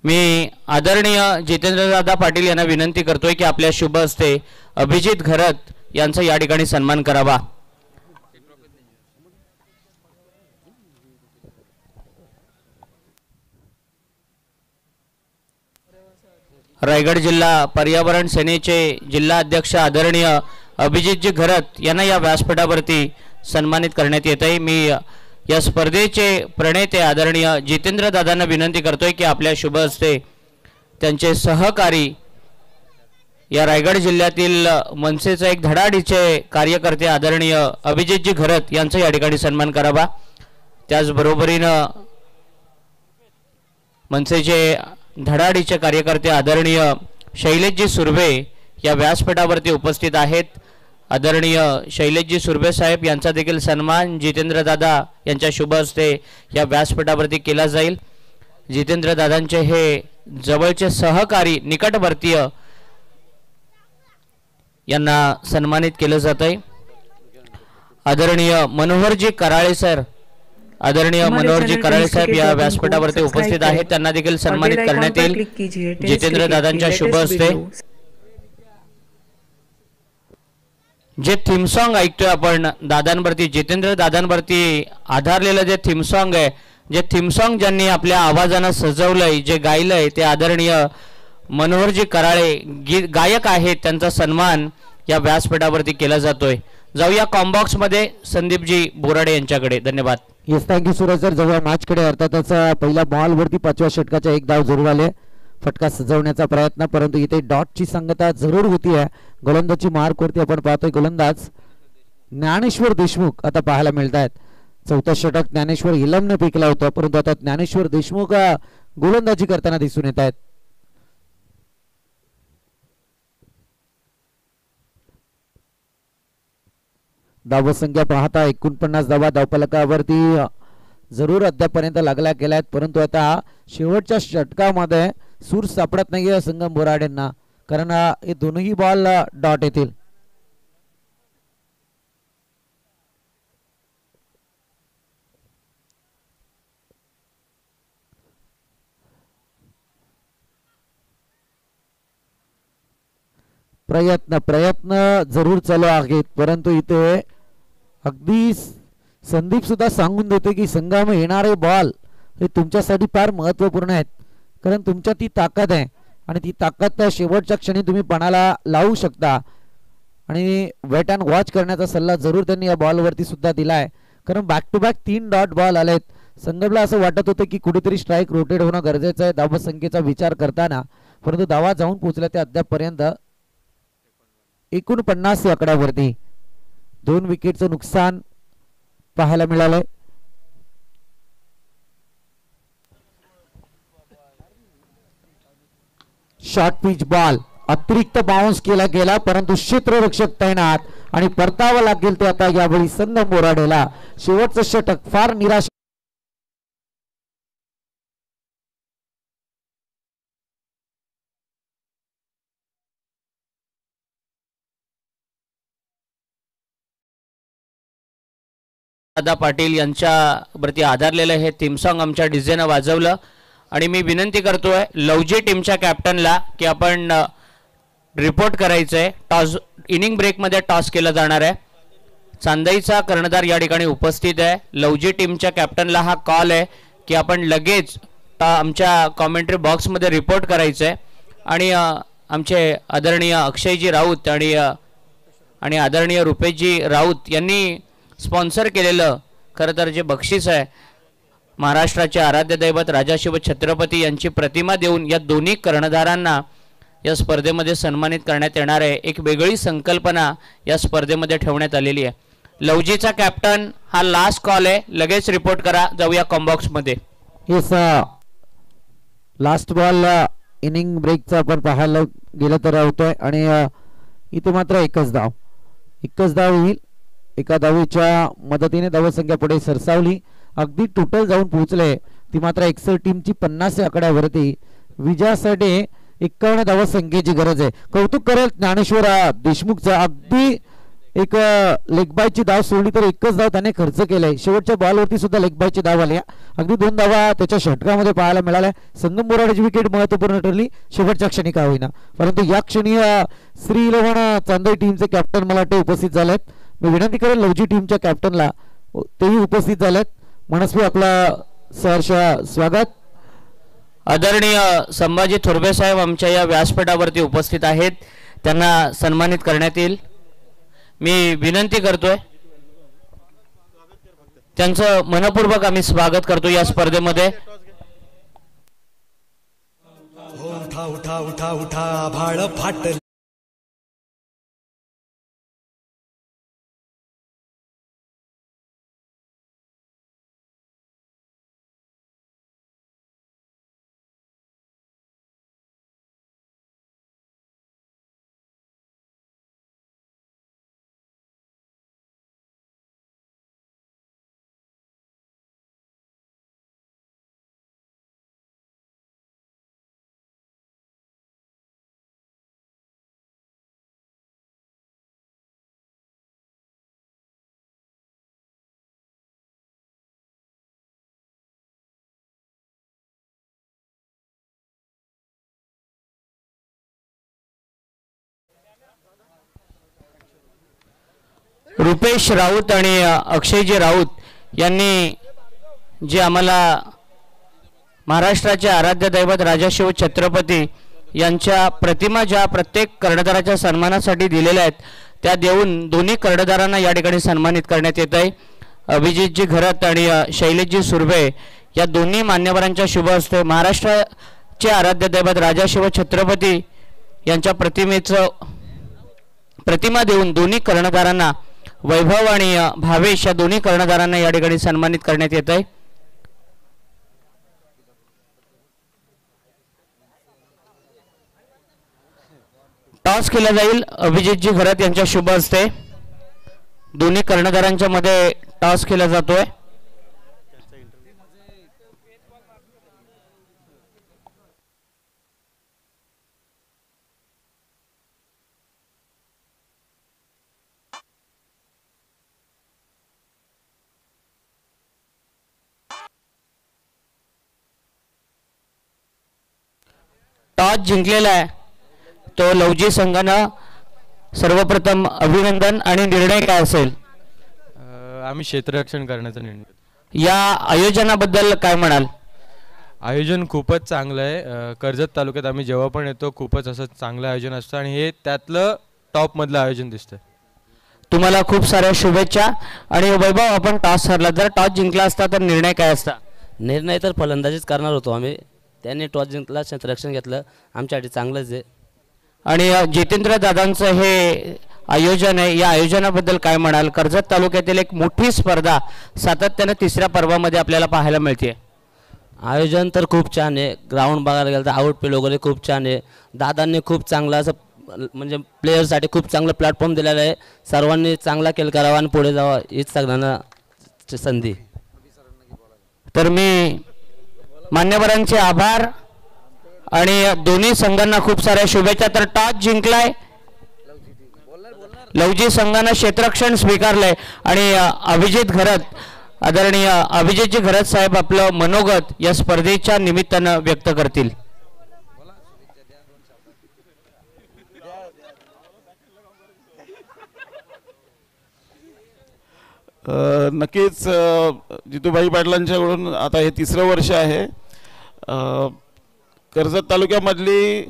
Speaker 3: मी आदरणीय जितेंद्रदादा पाटील यांना विनंती करतोय की आपल्या शुभ हस्ते अभिजित घरत यांचा या ठिकाणी सन्मान करावा. रायगड जिल्हा पर्यावरण सेनेचे जिल्हा अध्यक्ष आदरणीय अभिजितजी घरत यांना या व्यासपीठावरती सन्मानित करण्यात येत आहे. मी या स्पर्धेचे प्रणेते आदरणीय जितेंद्र दादांना विनंती करतोय की आपल्या शुभ हस्ते त्यांचे सहकारी या रायगड जिल्ह्यातील मनसेचे एक धडाडीचे कार्यकर्ते आदरणीय अभिजितजी घरत यांचा या ठिकाणी सन्मान करावा. त्याचबरोबरीनं मनसेचे धडाडीचे कार्यकर्ते आदरणीय शैलेशजी सुर्वे या व्यासपीठावरती उपस्थित आहेत. आदरणीय शैलेशजी सुर्वे साहेब यांचा देखील सन्मान जितेंद्र दादा यांच्या शुभ हस्ते या व्यासपीठावरती केला जाईल. जितेंद्र दादांचे हे जवळचे सहकारी निकटवर्तीय यांना सन्मानित केलं जात आहे. आदरणीय मनोहरजी कराळे सर, आदरणीय मनोहरजी कराळे साहेब या व्यासपीठावरती उपस्थित आहेत. त्यांना देखील सन्मानित करण्यात येईल जितेंद्र दादांच्या शुभ हस्ते. जे थीम सॉन्ग ऐकतोय आपण दादांवरती, जितेंद्र दादांवरती आधारलेलं जे थीम सॉन्ग आहे, जे थीम सॉन्ग ज्यांनी आपल्या आवाजानं सजवलंय, जे गायलंय ते आदरणीय मनोहरजी कराळे गायक आहेत. त्यांचा सन्मान या व्यासपीठावरती केला जातोय. जाऊया कॉम्बॉक्स मध्ये संदीपजी बोराडे यांच्याकडे. धन्यवाद.
Speaker 2: Yes, thank you Suraj sir. जाऊया मॅच कडे. अर्थातच पहिल्या बॉल वरती 5व्या षटकाचा एक धाव जरूर आले. फटका सजवण्याचा प्रयत्न, परंतु इथे डॉटची संगता जरूर होती आहे. गोलंदाजी मार्क वरती आपण पाहतोय गोलंदाज ज्ञानेश्वर देशमुख आता पाहायला मिळत आहेत. चौथा षटक ज्ञानेश्वर इलमने फेकला होता, परंतु आता ज्ञानेश्वर देशमुख गोलंदाजी करताना दिसून येत आहेत. धावसंख्या पाहता 49 धावा धावफलकावरती जरूर अद्यापर्यंत लागल्या गेल्यात, परंतु आता शेवटच्या षटकामध्ये सूर सापडत नाहीये संगम बोराडेंना, कारण हे दोनही बॉल डॉट येतील. प्रयत्न जरूर चालू आहेत, परंतु इथे अगदी संदीप सुद्धा सांगून देतो की संगम येणारे बॉल हे तुमच्यासाठी फार महत्त्वपूर्ण आहेत, कारण तुमच्या ती ताकद आहे आणि ती ताकद शेवटच्या क्षणी तुम्ही पणाला लावू शकता. आणि वेट अँड वॉच करण्याचा सल्ला जरूर त्यांनी या बॉलवरती सुद्धा दिला आहे, कारण back to back 3 dot ball आलेत. संगमला असं वाटत होतं की कुठेतरी स्ट्राईक रोटेट होणं गरजेचं आहे धावसंख्येचा विचार करताना, परंतु धावा जाऊन पोहोचल्या ते अद्यापर्यंत 49 आकड्यावरती. 2 विकेटचं नुकसान पाहायला मिळालंय. शॉर्ट पिच बॉल अतिरिक्त बाउन्स केला गेला, परंतु क्षेत्ररक्षक तैनात आणि परतावं लागेल ते आता यावेळी संगम बोराडेला. शेवटचं षटक फार निराश.
Speaker 3: दादा पाटील यांच्यावरती आधारलेलं हे थीम सॉन्ग आमच्या डीजेनं वाजवलं. आणि मी विनंती करतोय लवजी टीमच्या कॅप्टनला की आपण रिपोर्ट करायचं आहे. टॉस इनिंग ब्रेकमध्ये टॉस केला जाणार आहे. चांदईचा कर्णधार या ठिकाणी उपस्थित आहे. लवजी टीमच्या कॅप्टनला हा कॉल आहे की आपण लगेच आमच्या कॉमेंट्री बॉक्समध्ये रिपोर्ट करायचं आहे. आणि आमचे आदरणीय अक्षयजी राऊत आणि आदरणीय रुपेशजी राऊत यांनी स्पॉन्सर केलेलं खरं तर जे बक्षीस आहे, महाराष्ट्राचे आराध्य दैवत राजाशिव छत्रपती यांची प्रतिमा देऊन या दोन्ही कर्णधारांना या स्पर्धेमध्ये सन्मानित करण्यात येणार आहे. एक वेगळी संकल्पना या स्पर्धेमध्ये ठेवण्यात आलेली आहे. लवजीचा कॅप्टन हा लास्ट कॉल आहे, लगेच रिपोर्ट करा. जाऊया कॉम्बॉक्समध्ये.
Speaker 2: येस, लास्ट बॉल इनिंग ब्रेकचा आपण पाहायला गेलं तर होतोय आणि इथे मात्र एकच धाव होईल. एका धावेच्या मदतीने धावसंख्या पुढे सरसावली. अगदी टोटल जाऊन पोहोचले ती मात्र एक्सेल टीमची 50 आकड्यावरती. विजयासाठी 51 धावसंख्येची गरज आहे. कौतुक करेल ज्ञानेश्वर देशमुखचा. अगदी एक लेगबायची धाव सोडली तर एकच धाव त्याने खर्च केलाय. शेवटच्या बॉलवरती सुद्धा लेगबायची धाव आली. अगदी 2 धावा त्याच्या षटकामध्ये पाहायला मिळाल्या. संगम बोराडेची विकेट महत्वपूर्ण ठरली शेवटच्या क्षणी का होईना, परंतु या क्षणी श्री 11 चांदई टीमचे कॅप्टन मला वाटते उपस्थित झालेत. मी विनंती करेल लवजी टीमच्या कॅप्टनला तेही उपस्थित झालेत. मनस्वी आपला सहर्ष स्वागत.
Speaker 3: आदरणीय संभाजी थोरबे साहेब आमच्या या व्यासपीठावरती उपस्थित आहेत, त्यांना सन्मानित करण्यात येईल. मी विनंती करतोय त्यांचं मनपूर्वक आम्ही स्वागत करतो या स्पर्धेमध्ये.
Speaker 4: उठा उठा उठा उठा भाळ फाटल.
Speaker 3: रुपेश राऊत आणि अक्षयजी राऊत यांनी जे आम्हाला महाराष्ट्राचे आराध्य दैवत राजाशिव छत्रपती यांच्या प्रतिमा ज्या प्रत्येक कर्णधाराच्या सन्मानासाठी दिलेल्या आहेत त्या देऊन दोन्ही कर्णधारांना या ठिकाणी सन्मानित करण्यात येत आहे. अभिजितजी घरत आणि शैलेशजी सुर्वे या दोन्ही मान्यवरांच्या शुभ हस्ते महाराष्ट्राचे आराध्य दैवत राजाशिव छत्रपती यांच्या प्रतिमा देऊन दोन्ही कर्णधारांना वैभव आणि भावेश या दोन्ही कर्णधारांना या ठिकाणी सन्मानित करण्यात येत आहे. टॉस केला जाईल अभिजितजी घरत यांच्या शुभ हस्ते. दोन्ही कर्णधारांच्या मध्ये टॉस केला जातोय. टॉस जिंकलेला आहे तो लवजी संघानं. सर्वप्रथम अभिनंदन आणि निर्णय काय असेल?
Speaker 5: आम्ही क्षेत्ररक्षण करण्याचा निर्णय.
Speaker 3: या आयोजनाबद्दल काय म्हणाल?
Speaker 5: आयोजन खूपच चांगलं आहे. कर्जत तालुक्यात आम्ही जेव्हा पण येतो खूपच असं चांगलं आयोजन असतं आणि हे त्यातलं टॉपमधलं आयोजन दिसतं.
Speaker 3: तुम्हाला खूप साऱ्या शुभेच्छा. आणि वैभव, आपण टॉस हरला, जर टॉस जिंकला असता तर निर्णय काय असता?
Speaker 6: निर्णय तर फलंदाजीच करणार होतो आम्ही. त्यांनी टॉस जिंकला, क्षेत्ररक्षण घेतलं, आमच्यासाठी चांगलंच आहे.
Speaker 3: आणि जितेंद्र दादांचं हे आयोजन आहे, या आयोजनाबद्दल काय म्हणाल? कर्जत तालुक्यातील एक मोठी स्पर्धा सातत्यानं तिसऱ्या पर्वामध्ये आपल्याला पाहायला मिळते.
Speaker 6: आयोजन तर खूप छान आहे. ग्राउंड बघायला गेलं तर आउटफील्ड वगैरे खूप छान आहे. दादांनी खूप चांगलं असं म्हणजे प्लेयरसाठी खूप चांगलं प्लॅटफॉर्म दिलेलं आहे. सर्वांनी चांगला खेळ करावा आणि पुढे जावा हीच सगळ्यांना संधी.
Speaker 3: तर मी मान्यवरांचे आभार आणि दोन्ही संघांना खूप साऱ्या शुभेच्छा. तर टॉस जिंकलाय लवजी संघानं, क्षेत्ररक्षण स्वीकारलंय आणि अभिजित घरत, आदरणीय अभिजितजी घरत साहेब आपलं मनोगत या स्पर्धेच्या निमित्तानं व्यक्त करतील.
Speaker 7: नक्कीच जितूभाई पाटलांच्याकडून आता हे तिसरं वर्ष आहे. कर्जत तालुक्यामधली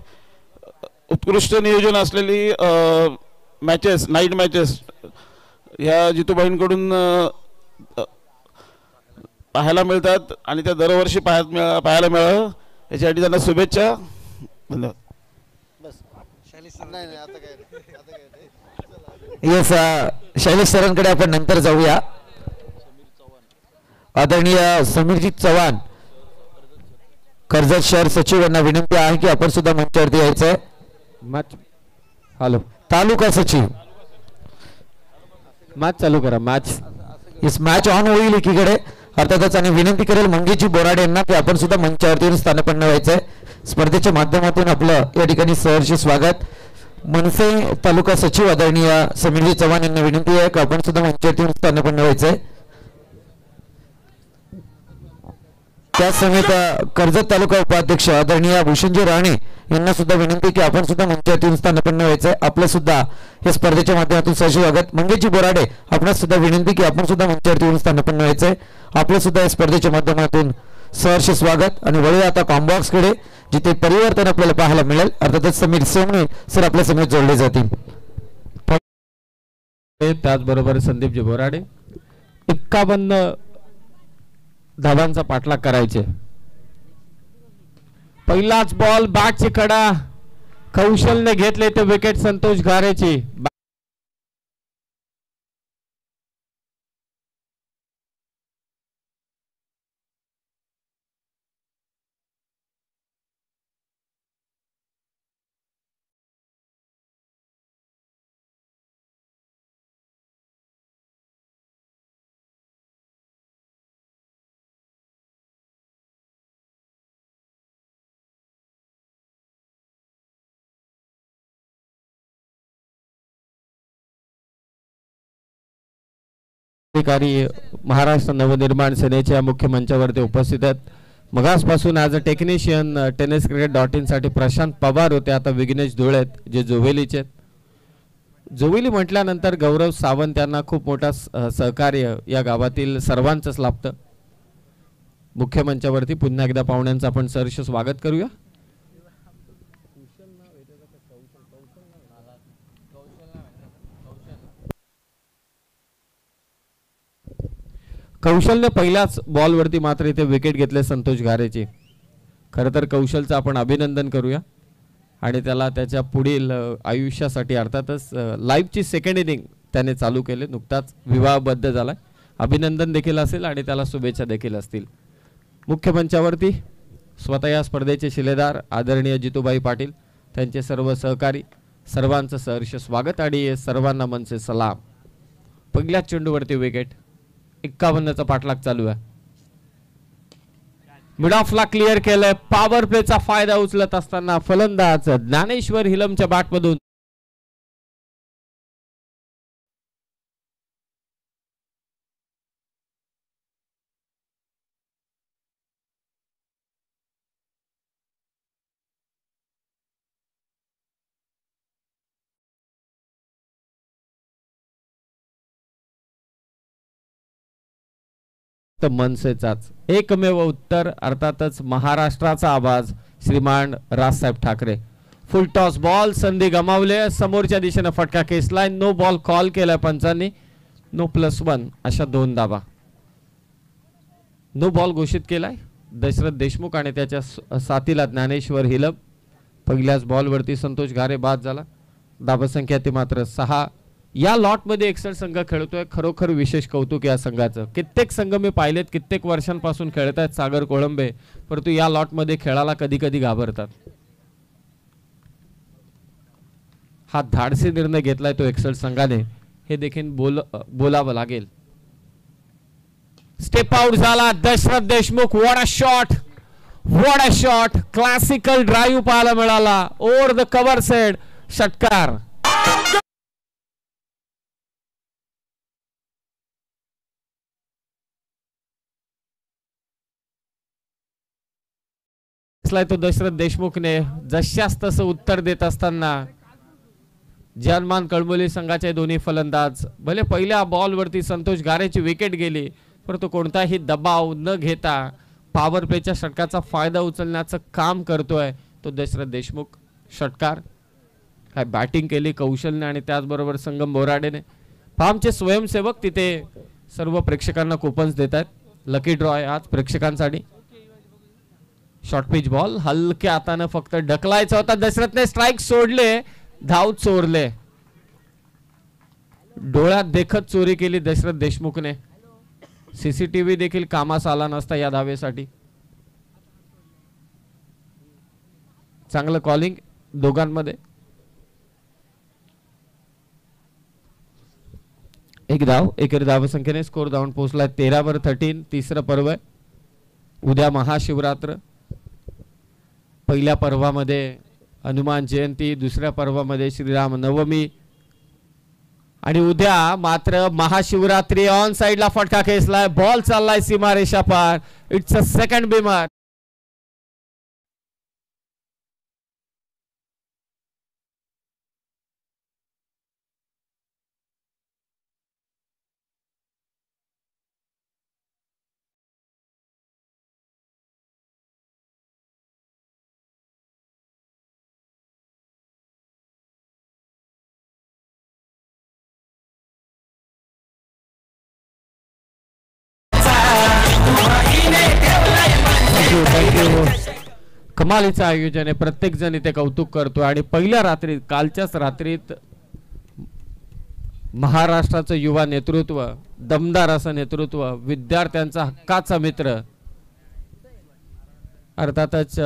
Speaker 7: उत्कृष्ट नियोजन असलेली मॅचेस, नाईट मॅचेस ह्या जितूबाईंकडून पाहायला मिळतात आणि त्या दरवर्षी पाहायला मिळावं याच्यासाठी त्यांना शुभेच्छा. धन्यवाद.
Speaker 2: येस, शैलेश सरांकडे आपण नंतर जाऊया. आदरणीय समीरजीत चव्हाण, कर्जत शहर सचिव यांना विनंती आहे की आपण सुद्धा मंचावरती यायचंय.
Speaker 1: हॅलो,
Speaker 2: तालुका सचिव,
Speaker 1: मॅच चालू करा.
Speaker 2: इस मॅच ऑन होईल एकीकडे अर्थातच. आणि विनंती करेल मंगेशजी बोराडे यांना की आपण सुद्धा मंचावरती स्थानपन्न व्हायचंय. स्पर्धेच्या माध्यमातून आपलं या ठिकाणी सहर्ष स्वागत. मनसे तालुका सचिव आदरणीय समीरजी चव्हाण यांना विनंती आहे की आपण सुद्धा मंचावरती स्थानपन्न व्हायचंय. त्याच समेत कर्जत तालुका उपाध्यक्ष आदरणीय भूषणजी राणे यांना सुद्धा विनंती की आपण सुद्धा मंचावरती स्थानपन्न व्हायचंय. आपलं सुद्धा या स्पर्धेच्या माध्यमातून सहर्ष स्वागत. मंगेशजी बोराडे, आपणास सुद्धा विनंती की आपण सुद्धा मंचावरती स्थानपन्न व्हायचंय. आपलं सुद्धा या स्पर्धेच्या माध्यमातून सहर्ष स्वागत. आणि वळूया आता कॉम्बॉक्सकडे, जिथे परिवर्तन आपल्याला पाहायला मिळेल. अर्थातच समीर सोमणे सर आपल्या समेत जोडले जातील.
Speaker 1: त्याचबरोबर संदीपजी बोराडे 51 धावांचा पाठलाग करायचे. पहिलाच बॉल, बॅटची कडा कौशलने घेतले ते विकेट संतोष घारेची. अधिकारी महाराष्ट्र नवनिर्माण सेनेच्या मुख्य मंचावरती उपस्थित आहेत. मगासपासून ॲज अ टेक्निशियन tenniscricket.in साठी प्रशांत पवार होते. आता विघ्नेश धुळे आहेत जे जोवेलीचे आहेत. जोवेली म्हटल्यानंतर गौरव सावंत यांना खूप मोठा सहकार्य या गावातील सर्वांचंच लाभतं. मुख्य मंचावरती पुन्हा एकदा पाहुण्यांचं आपण सहर्ष स्वागत करूया. कौशलने पहिल्याच बॉलवरती मात्र इथे विकेट घेतले संतोष घारेची. खरं तर कौशलचं आपण अभिनंदन करूया आणि त्याला त्याच्या पुढील आयुष्यासाठी अर्थातच लाईफची सेकंड इनिंग त्याने चालू केले. नुकताच विवाहबद्ध झाला. अभिनंदन देखील असेल आणि त्याला शुभेच्छा देखील असतील. मुख्य मंचावरती स्वतः या स्पर्धेचे शिलेदार आदरणीय जितूभाई पाटील, त्यांचे सर्व सहकारी, सर्वांचं सहर्ष स्वागत आणि सर्वांना मनसे सलाम. पहिल्याच चेंडूवरती विकेट. 51चा पाठलाग चालू आहे. मिड ऑफला क्लिअर केलंय. पॉवर प्लेचा फायदा उचलत असताना फलंदाज ज्ञानेश्वर हिलमच्या बॅटमधून मनसेचाच एकमेव उत्तर, अर्थातच महाराष्ट्राचा आवाज श्रीमान राजसाहेब ठाकरे. फुल टॉस बॉल, संधी गमावले. समोरच्या दिशेने फटका खेचलाय. नो बॉल कॉल केलाय पंचांनी. नो +1 अशा 2 धावा. नो बॉल घोषित केलाय दशरथ देशमुख आणि त्याच्या साथीला ज्ञानेश्वर हिलम. पहिल्याच बॉलवरती संतोष घारे बाद झाला. धावसंख्या ती मात्र 6. या लॉटमध्ये एकसठ संघ खेळतोय. खरोखर विशेष कौतुक या संघाचं. कित्येक संघ मी पाहिलेत, कित्येक वर्षांपासून खेळत आहेत सागर कोळंबे, परंतु या लॉटमध्ये खेळायला कधी कधी घाबरतात. हा धाडसी निर्णय घेतलाय तो एकसठ संघाने, हे देखील बोलावं लागेल. स्टेप आउट झाला Dashrath Deshmukh. What a shot, what a shot. Classical drive पाहायला मिळाला. ओव्हर द कव्हर सेट षटकार. तो दशरथ देशमुखने जशास तसं उत्तर देत असताना जानमान कळंबोली संघाचे दोन्ही फलंदाज भले पहिल्या बॉलवरती संतोष घारेची विकेट गेली, परंतु कोणताही दबाव न घेता पॉवर प्लेच्या षटकाचा फायदा उचलण्याचं काम करतोय तो दशरथ देशमुख. षटकार काय बॅटिंग केली कौशलने आणि त्याचबरोबर संगम बोराडेने. फार्मचे स्वयंसेवक तिथे सर्व प्रेक्षकांना कुपन्स देत आहेत. लकी ड्रॉ आहे आज प्रेक्षकांसाठी. शॉर्ट पिच बॉल हलक्या हाताने फक्त ढकलायचा होता. दशरथने स्ट्राइक सोडले, धाव चोरले. डोळ्यात देखत चोरी केली दशरथ देशमुखने. सीसीटीव्ही देखील कामास आला नसता या धावेसाठी. चांगलं कॉलिंग दोघांमध्ये. एक धाव एकेरी धावसंख्येने स्कोर धावून पोहोचलाय 13/13. तिसरं पर्व आहे. उद्या महाशिवरात्र. पहिल्या पर्वामध्ये हनुमान जयंती, दुसऱ्या पर्वामध्ये श्रीराम नवमी आणि उद्या मात्र महाशिवरात्री. ऑन साइडला फटका खेचलाय. बॉल चाललाय सीमारेषा पार. It's a second बिमर. कमालीचं आयोजन आहे. प्रत्येक जण इथे कौतुक करतो आणि पहिल्या रात्रीत, कालच्याच रात्रीत महाराष्ट्राचं युवा नेतृत्व, दमदार असं नेतृत्व, विद्यार्थ्यांचा हक्काचा मित्र, अर्थातच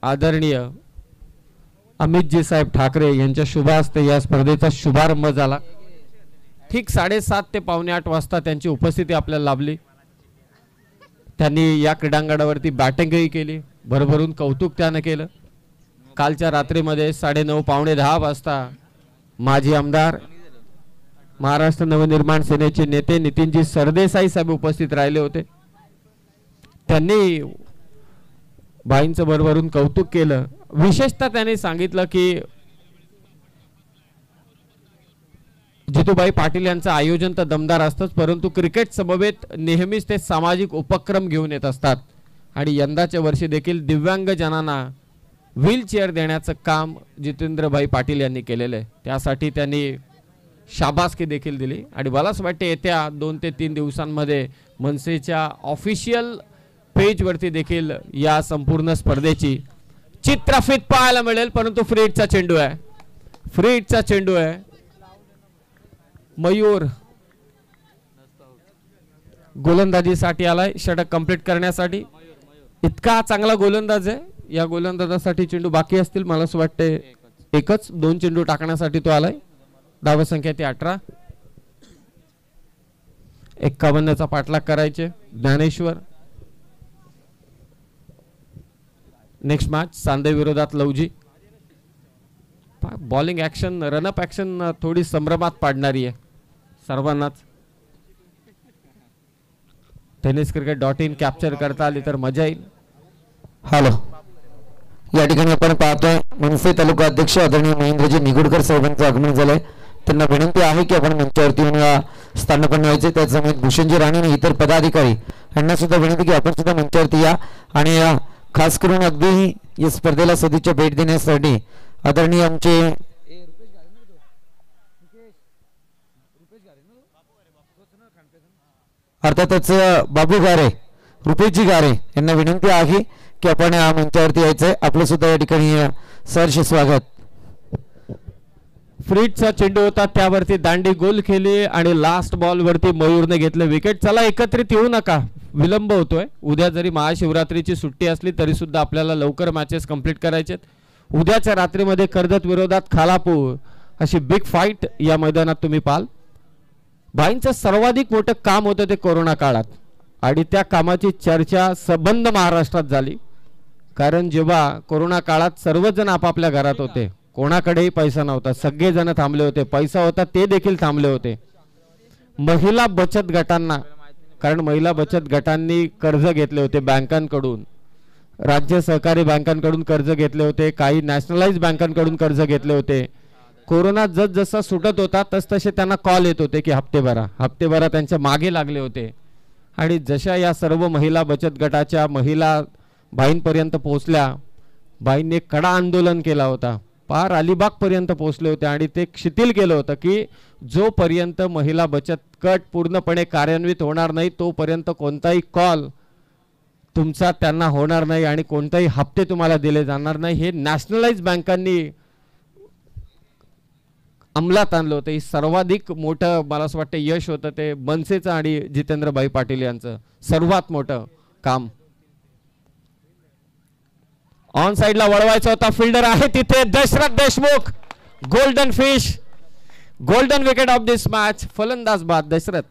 Speaker 1: आदरणीय अमितजी साहेब ठाकरे यांच्या शुभ हस्ते या स्पर्धेचा शुभारंभ झाला. ठीक 7:30 ते 7:45 वाजता त्यांची उपस्थिती आपल्याला लाभली. त्यांनी या क्रीडांगणावरती बॅटिंगही केली. भरभरून कौतुक त्यानं केलं. कालच्या रात्रीमध्ये 9:30 पावणे 10 वाजता माजी आमदार, महाराष्ट्र नवनिर्माण सेनेचे नेते नितीनजी सरदेसाई साहेब उपस्थित राहिले होते. त्यांनी भाईंचं भरभरून कौतुक केलं. विशेषतः त्यांनी सांगितलं की जितूभाई पाटील यांचं आयोजन तर दमदार असतंच, परंतु क्रिकेट समवेत नेहमीच ते सामाजिक उपक्रम घेऊन येत असतात आणि यंदाच्या वर्षी देखील दिव्यांग जनांना व्हीलचेअर देण्याचं काम जितेंद्रभाई पाटील यांनी केलेलं आहे. त्यासाठी त्यांनी शाबासकी देखील दिली आणि मला असं वाटते येत्या 2 ते 3 दिवसांमध्ये मनसेच्या ऑफिशियल पेजवरती देखील या संपूर्ण स्पर्धेची चित्रफित पाहायला मिळेल. परंतु फ्री हिटचा चेंडू आहे, फ्री हिटचा चेंडू आहे. मयूर गोलंदाजीसाठी आलाय षटक कंप्लीट करण्यासाठी. इतका चांगला गोलंदाज आहे. या गोलंदाजासाठी चेंडू बाकी असतील मला असं वाटते. एकच 2 चेंडू टाकण्यासाठी तो आलाय. धावसंख्या ती 18. 51चा पाठलाग करायचे ज्ञानेश्वर. नेक्स्ट मॅच सांदे विरोधात Lavji. Bowling action run-up action थोडी संभ्रमात पाडणारी आहे सर्वांनाच. tenniscricket.in कॅप्चर करता आली तर मजा येईल.
Speaker 2: हॅलो, या ठिकाणी आपण पाहतोय मनसे तालुका अध्यक्ष आदरणीय महेंद्रजी निगुडकर साहेबांचं आगमन झालंय. त्यांना विनंती आहे की आपण मंचावरती येऊन स्थानपन्न व्हायचे. त्यासमोर भूषणजी राणे आणि इतर पदाधिकारी यांना सुद्धा विनंती की आपण सुद्धा मंचावरती या. आणि खास करून अगदी या स्पर्धेला सदिच्छा भेट देण्यासाठी आदरणीय आमचे अर्थातच बाबू गारे, रुपेशजी गारे यांना विनंती आहे की आपण मंचावरती यायचंय. आपलं सुद्धा या ठिकाणी सहर्ष स्वागत.
Speaker 1: फ्रीटचा चेंडू होता त्यावरती दांडी गोल केली आणि लास्ट बॉल वरती मयूरने घेतलं विकेट. चला एकत्रित येऊ नका, विलंब होतोय. उद्या जरी महाशिवरात्रीची सुट्टी असली तरी सुद्धा आपल्याला लवकर मॅचेस कंप्लीट करायचे. उद्याच्या रात्रीमध्ये कर्जत विरोधात खालापूर अशी बिग फाईट या मैदानात तुम्ही पाहाल. भाईंचं सर्वाधिक मोठं काम होतं ते कोरोना काळात आणि त्या कामाची चर्चा सबंध महाराष्ट्रात झाली. कारण जेव्हा कोरोना काळात सर्वजण आपापल्या घरात होते, कोणाकडेही पैसा नव्हता, सगळेजण थांबले होते. पैसा होता ते देखील थांबले होते. महिला बचत गटांना, कारण महिला बचत गटांनी कर्ज घेतले होते बँकांकडून, राज्य सहकारी बँकांकडून कर्ज घेतले होते, काही नॅशनलाइज बँकांकडून कर्ज घेतले होते. कोरोना जसजसा सुटत होता तसतसे त्यांना कॉल येत होते की हप्ते भरा त्यांच्या मागे लागले होते. आणि जशा या सर्व महिला बचत गटाच्या महिला बाईंपर्यंत पोहोचल्या, बाईंनी कडा आंदोलन केला होता, पार अलिबाग पर्यंत पोहोचले होते आणि ते शिथिल केलं होतं की जोपर्यंत महिला बचत गट पूर्णपणे कार्यान्वित होणार नाही तोपर्यंत कोणताही कॉल तुमचा त्यांना होणार नाही आणि कोणताही हप्ते तुम्हाला दिले जाणार नाही. हे नॅशनलाइज बँकांनी अंमलात आणलं होतं. हे सर्वाधिक मोठं मला असं वाटतं यश होतं ते मनसेचं आणि जितेंद्रभाई पाटील यांचं सर्वात मोठं काम. ऑन साइडला वळवायचा होता, फिल्डर आहे तिथे Dashrath Deshmukh. Golden fish, golden wicket of this match. फलंदाज बाद दशरथ.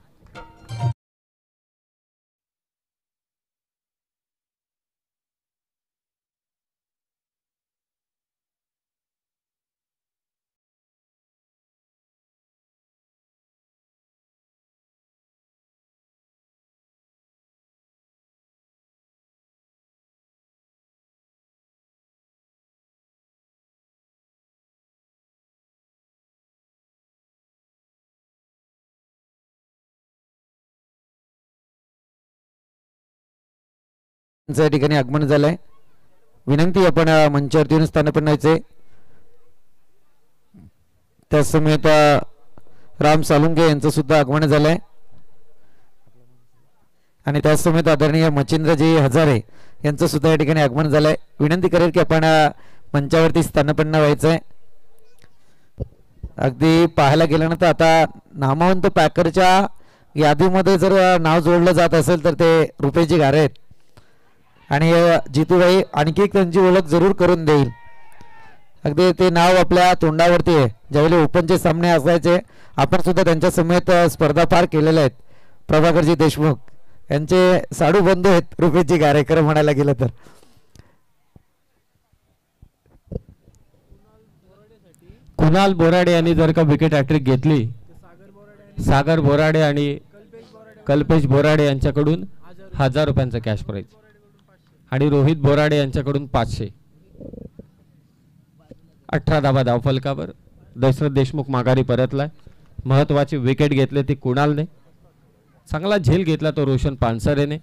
Speaker 2: या ठिकाणी आगमन झालंय. विनंती आपण मंचावरती येऊन स्थानपन्न व्हायचे. त्यासमयत राम सालुंके यांचं सुद्धा आगमन झालंय आणि त्यासमयत आदरणीय मच्छिंद्रजी हजारे यांचं सुद्धा या ठिकाणी आगमन झालंय. विनंती करेल की आपण मंचावरती स्थानपन्न व्हायचंय. अगदी पाहायला गेल्यानंतर आता नामवंत पॅकरच्या यादीमध्ये जर नाव जोडलं जात असेल तर ते रुपेशजी गारे आहेत आणि जितूबाई आणखी एक त्यांची ओळख जरूर करून देईल. अगदी ते नाव आपल्या तोंडावरती आहे. ज्यावेळी ओपनचे सामने असायचे आपण सुद्धा त्यांच्या समेत स्पर्धा पार केलेल्या आहेत. प्रभाकरजी देशमुख यांचे साडू बंधू आहेत रुपेशजी गारे खरं म्हणायला गेलं तर.
Speaker 1: कुणाल बोराडे यांनी जर का विकेट हॅट्रिक घेतली, सागर बोराडे आणि कल्पेश बोराडे यांच्याकडून 1000 रुपयांचा कॅश प्राइज आणि रोहित बोराडे यांच्याकडून 500. 18 धावा धावफलकावर. दशरथ देशमुख माघारी परतलाय. महत्वाची विकेट घेतली ती कुणालने. चांगला झेल घेतला तो रोशन पानसरेने.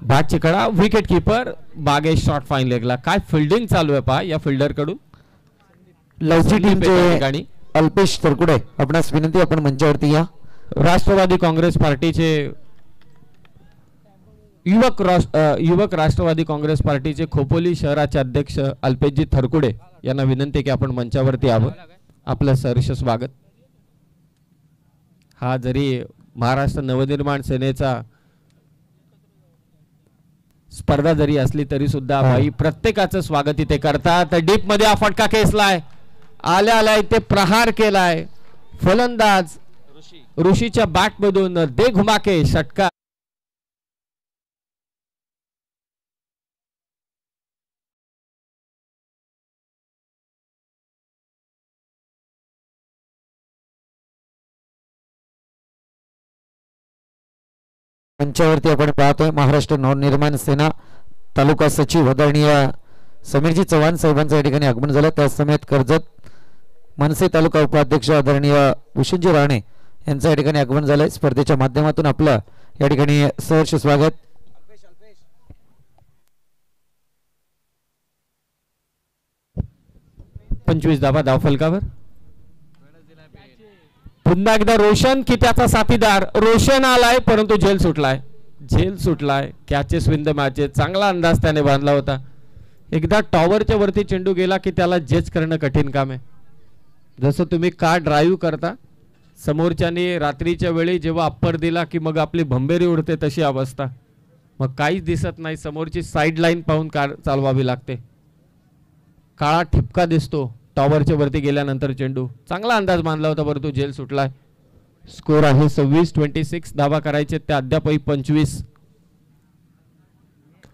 Speaker 1: बॅट चिकडा, wicket keeper Bagesh shot fine लेगला. काय फिल्डिंग चालू आहे पहा या फिल्डर कडून.
Speaker 2: लवची टीमचे अल्पेश तरकुडे आपणास विनंती आपण मंचावरती या.
Speaker 1: राष्ट्रवादी काँग्रेस पार्टीचे युवक राष्ट्रवादी काँग्रेस पार्टीचे खोपोली शहराचे अध्यक्ष अल्पेशजी थरकुडे यांना विनंती की आपण मंचावरती यावं. आपलं सहर्ष स्वागत. हा जरी महाराष्ट्र नवनिर्माण सेनेचा स्पर्धा जरी असली तरी सुद्धा भाई प्रत्येकाचं स्वागत इथे करतात. डीप मध्ये हा फटका खेचलाय, आल्या इथे प्रहार केलाय फलंदाज ऋषीच्या बॅट मधून दे घुमाके षटकार.
Speaker 2: मंचावरती आपण पाहतोय महाराष्ट्र नवनिर्माण सेना तालुका सचिव आदरणीय समीरजी चव्हाण साहेबांचं या ठिकाणी आगमन झालं. त्याच समेत कर्जत मनसे तालुका उपाध्यक्ष आदरणीय भूषणजी राणे यांचं या ठिकाणी आगमन झालंय. स्पर्धेच्या माध्यमातून आपलं या ठिकाणी सहर्ष स्वागत.
Speaker 1: 25 धावा धावफलकावर. पुन्हा एकदा रोशन की त्याचा साथीदार. रोशन आलाय परंतु झेल सुटलाय. Catches win the matches. चांगला अंदाज त्याने बांधला होता. एकदा टॉवरच्या वरती चेंडू गेला की त्याला जज करणं कठीण काम आहे. जसं तुम्ही कार ड्राईव्ह करता, समोरच्याने रात्रीच्या वेळी जेव्हा अप्पर दिला की मग आपली भंबेरी उडते तशी अवस्था. मग काहीच दिसत नाही, समोरची साईड लाईन पाहून कार चालवावी लागते. काळा ठिपका दिसतो टॉवरच्या वरती गेल्यानंतर. चेंडू चांगला अंदाज बांधला होता परंतु झेल सुटलाय. स्कोर आहे 26-26. धावा करायचे त्या अद्यापही 25.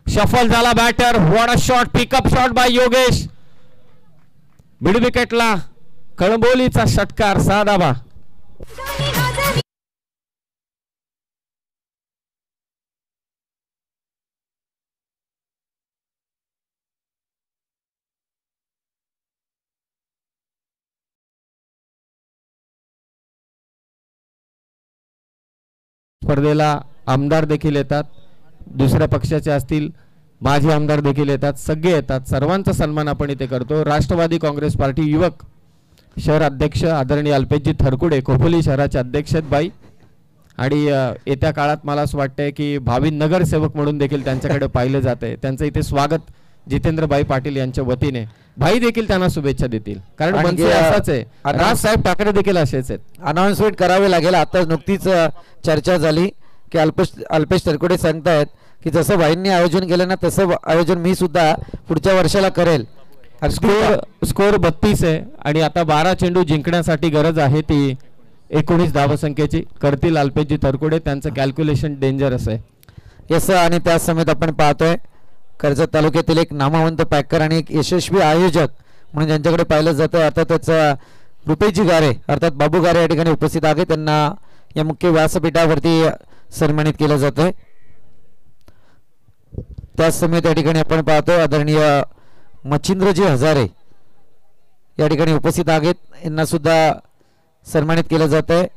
Speaker 1: शफल झाला batter. What a shot, pickup shot by Yogesh. Mid विकेटला कळंबोलीचा षटकार. 6 धावा. स्पर्धेला आमदार देखील येतात, दुसऱ्या पक्षाचे असतील, माजी आमदार देखील येतात, सगळे येतात. सर्वांचा सन्मान आपण इथे करतो. राष्ट्रवादी काँग्रेस पार्टी युवक शहर अध्यक्ष आदरणीय अल्पेशजी थरकुडे खोपोली शहराचे अध्यक्ष आहेत बाई. आणि येत्या काळात मला असं वाटतंय की भावी नगरसेवक म्हणून देखील त्यांच्याकडे पाहिलं जाते. त्यांचं इथे स्वागत जितेंद्रभाई पाटील यांच्या वतीने. भाई देखील त्यांना शुभेच्छा देतील कारण मनसे असाच आहे. राजसाहेब ठाकरे देखील असेच आहेत.
Speaker 2: अनाउन्समेंट करावे लागेल. आता नुकतीच चर्चा झाली की अल्पेश तरकुडे सांगतायत की जसं भाईंनी आयोजन केलं ना तसं आयोजन मी सुद्धा पुढच्या वर्षाला करेल.
Speaker 1: स्कोर 32 आहे आणि आता 12 चेंडू जिंकण्यासाठी गरज आहे ती 19 धावसंख्येची. करतील अल्पेशजी तरकुडे. त्यांचं कॅल्क्युलेशन डेंजरस आहे.
Speaker 2: येस. आणि त्याच समेत आपण पाहतोय कर्जत तालुक्यातील एक नामवंत पॅकर आणि एक यशस्वी आयोजक म्हणून ज्यांच्याकडे पाहिलं जातं आता त्याचा रुपेशजी गारे अर्थात बाबू गारे या ठिकाणी उपस्थित आहे. त्यांना या मुख्य व्यासपीठावरती सन्मानित केलं जातंय. त्याच समेत या ठिकाणी आपण पाहतो आदरणीय मच्छिंद्रजी हजारे या ठिकाणी उपस्थित आहेत. यांना सुद्धा सन्मानित केलं जात आहे.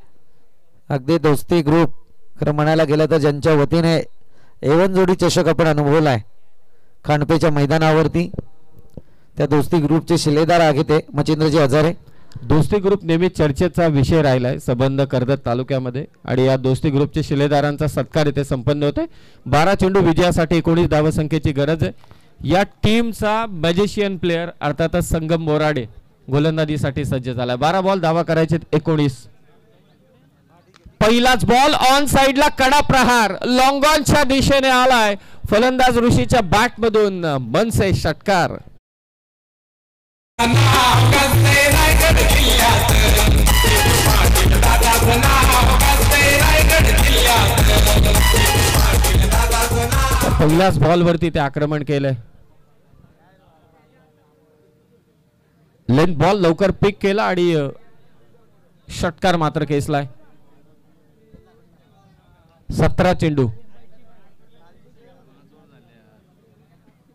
Speaker 2: अगदी दोस्ती ग्रुप खरं म्हणायला गेलं तर ज्यांच्या वतीने एवन जोडी चषक आपण अनुभवला आहे खांडपेच्या मैदानावरती, त्या दोस्ती ग्रुपचे शिलेदार आहेत ते मच्छिंद्रजी हजारे.
Speaker 1: दोस्ती ग्रुप नेहमी चर्चेचा विषय राहिलाय संबंध कर्जत तालुक्यामध्ये आणि या दोस्ती ग्रुपच्या शिलेदारांचा सत्कार इथे संपन्न होतोय. 12 चेंडू विजयासाठी 19 धावसंख्येची गरज आहे. या टीमचा मॅजिशियन प्लेयर अर्थातच संगम बोराडे गोलंदाजीसाठी सज्ज झाला. 12 बॉल धावा करायचे 19. पहिलाच बॉल ऑन साइडला कडा प्रहार लॉंग ऑनच्या दिशेने आलाय. फलंदाज ऋषीच्या बॅट मधून मनसे षटकार. पहिल्याच बॉल वरती ते आक्रमण केलंय. लेंथ बॉल लवकर पिक केला आणि षटकार मात्र खेचलाय. 17 चेंडू.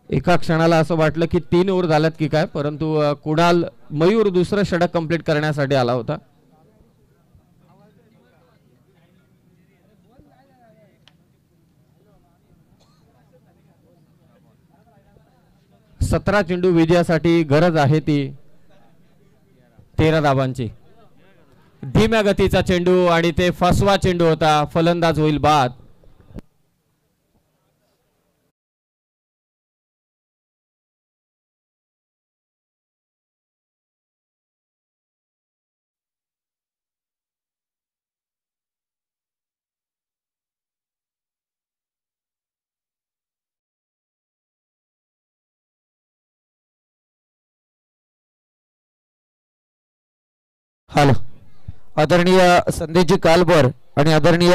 Speaker 1: एका क्षणाला असं वाटलं की 3 ओव्हर झाल्यात की काय, परंतु कुणाल मयूर दुसरं षटक कंप्लीट करण्यासाठी आला होता. 17 चेंडू विजयासाठी गरज आहे ती 13 धावांची. धीम्या गतीचा चेंडू आणि ते फसवा चेंडू होता. फलंदाज होईल बाद.
Speaker 2: हॅलो, आदरणीय संदेशजी कालभोर आणि आदरणीय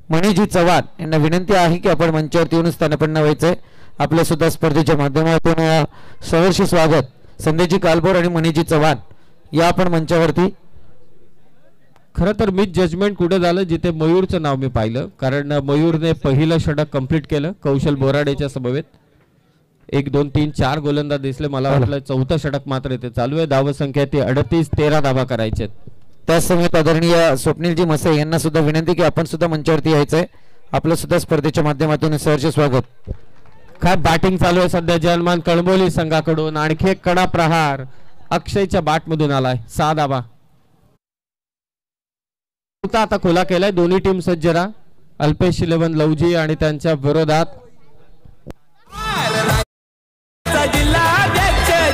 Speaker 2: मणिजी चव्हाण यांना विनंती आहे की आपण मंचावरती येऊन स्थानापन्न व्हायचंय. आपल्या सुद्धा स्पर्धेच्या माध्यमातून सहर्ष स्वागत. संदेशजी कालभोर आणि मणिजी चव्हाण या आपण मंचावरती.
Speaker 1: खरं तर मी जजमेंट कुठे झालं जिथे मयूरचं नाव मी पाहिलं, कारण मयूरने पहिलं षटक कंप्लीट केलं कौशल बोराडेच्या समवेत. 1 2 3 4 गोलंदाज दिसले. मला वाटलं चौथं षटक मात्र इथे चालू आहे. धावसंख्या ती 38-13 धावा करायचे.
Speaker 2: त्याच समेत आदरणीय स्वप्नीलजी मसे यांना सुद्धा विनंती की आपण सुद्धा मंचावरती यायचंय. आपलं सुद्धा स्पर्धेच्या माध्यमातून सहर्ष स्वागत.
Speaker 1: काय बॅटिंग चालू आहे सध्या जयमान कळंबोली संघाकडून. आणखी एक कडा प्रहार अक्षयच्या बॅटमधून आलाय. 6 धावा. आता खुला केलाय. दोन्ही टीम सज्ज राहा. अल्पेश 11 लवजी आणि त्यांच्या विरोधात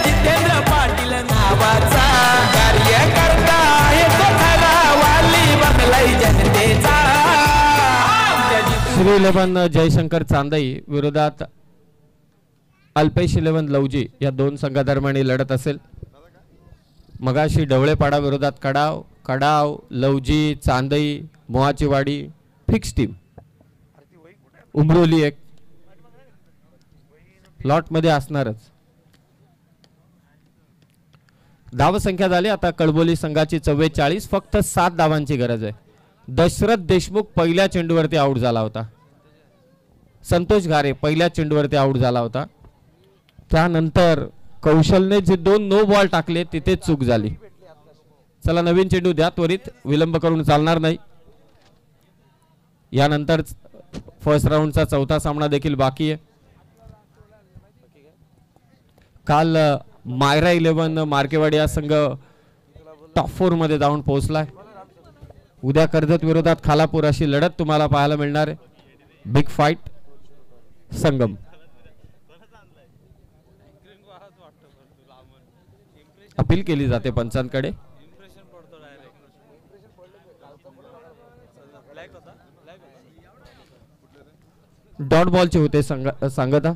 Speaker 8: जितेंद्र पाटील नावाचा कार्यकर्ता आहे तो ठरावाली बनलाय जनतेचा.
Speaker 1: श्री 11 जयशंकर चांदई विरोधात अल्पेश 11 लवजी या दोन संघादरम्यान लढत असेल. मगाशी ढवळेपाडा विरोधात कडाव, कडाव लवजी चांदई मोहाचीवाडी फिक्स टीम. उमरोली एक लॉट मध्ये असणारच. धावसंख्या झाली आता कळबोली संघाची 44. फक्त 7 धावांची गरज आहे. दशरथ देशमुख पहिल्या चेंडूवरती आउट झाला होता. संतोष घारे पहिल्या चेंडूवरती आउट झाला होता. त्यानंतर कौशलने जे 2 नो बॉल टाकले तिथे चूक झाली. चला नवीन चेंडू द्या त्वरित. विलंब करून चालणार नाही. यानंतर फर्स्ट राऊंडचा चौथा सामना देखील बाकी आहे. काल मायरा 11 मार्केवाडी हा संघ टॉप 4 मध्ये जाऊन पोहोचलाय. उद्या कर्जत विरोधात खालापूर अशी लढत तुम्हाला पाहायला मिळणार आहे. बिग फाईट संगम. अपील केली जाते पंचांकडे. डॉट बॉलचे होते सांगता.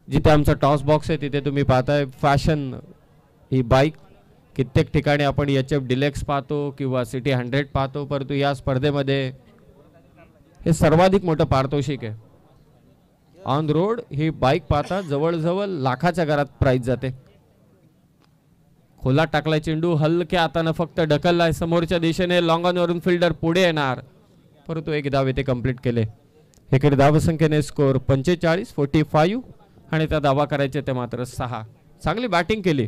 Speaker 1: जिथे आमचा टॉस बॉक्स आहे तिथे तुम्ही पाहताय फॅशन ही बाईक. कित्येक ठिकाणी आपण HF डिलेक्स पाहतो किंवा सिटी 100 पाहतो, परंतु या स्पर्धेमध्ये हे सर्वाधिक मोठं पारितोषिक आहे. ऑन रोड ही बाईक पाहता जवळजवळ लाखाच्या घरात प्राइस जाते. खोला टाकलाय चेंडू. हलक्या हाताने फक्त ढकललाय समोरच्या दिशेने. लॉंग ऑन वरून फिल्डर पुढे येणार, परंतु एक धाव येथे कंप्लीट केले. एकडे धावसंख्येने स्कोर 45-45 आणि त्या धावा करायचे ते मात्र 6. चांगली बॅटिंग केली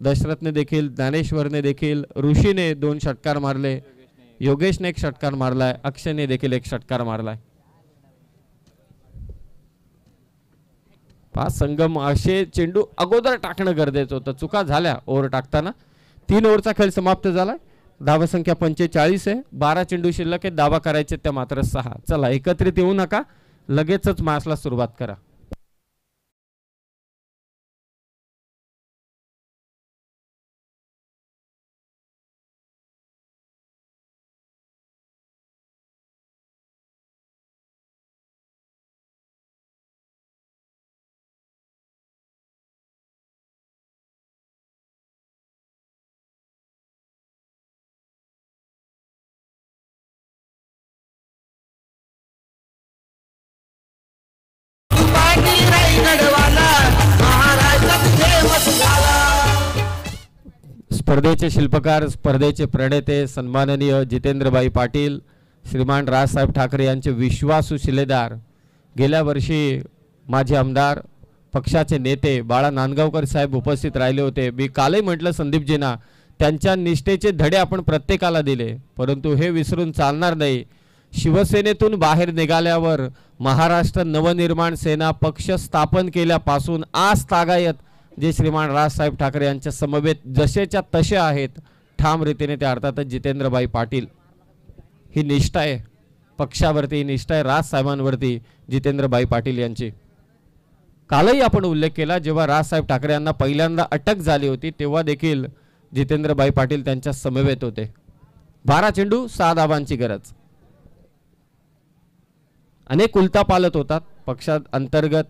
Speaker 1: दशरथने देखील, ज्ञानेश्वरने देखील, ऋषीने 2 षटकार मारले, योगेशने 1 षटकार मारलाय, अक्षयने देखील 1 षटकार मारलाय. 5 संगम असे चेंडू अगोदर टाकणं गरजेचं होतं. चुका झाल्या ओव्हर टाकताना. 3 ओव्हरचा खेळ समाप्त झालाय. धावसंख्या 45 आहे. 12 चेंडू शिल्लक आहे. धावा करायचे त्या मात्र 6. चला एकत्रित येऊ नका, लगेचच मॅचला सुरुवात करा. स्पर्धेचे शिल्पकार, स्पर्धेचे प्रणेते सन्माननीय जितेंद्रभाई पाटील, श्रीमान राजसाहेब ठाकरे यांचे विश्वासू शिलेदार, गेल्या वर्षी माजी आमदार, पक्षाचे नेते बाळा नांदगावकर साहेब उपस्थित राहिले होते. मी कालही म्हटलं संदीपजींना, त्यांच्या निष्ठेचे धडे आपण प्रत्येकाला दिले, परंतु हे विसरून चालणार नाही. शिवसेनेतून बाहेर निघाल्यावर महाराष्ट्र नवनिर्माण सेना पक्ष स्थापन केल्यापासून आज तागायत जे श्रीमान राजसाहेब ठाकरे यांच्या समवेत जसेच्या तसे आहेत, ठाम रीतीने ते अर्थातच जितेंद्रभाई पाटील. ही निष्ठा आहे पक्षावरती, ही निष्ठा आहे राजसाहेबांवरती जितेंद्रभाई पाटील यांची. कालही आपण उल्लेख केला, जेव्हा राजसाहेब ठाकरे यांना पहिल्यांदा अटक झाली होती तेव्हा देखील जितेंद्रभाई पाटील त्यांच्या समवेत होते. 12 चेंडू 6 धावांची गरज. अनेक उलथापालथ होतात पक्षात अंतर्गत,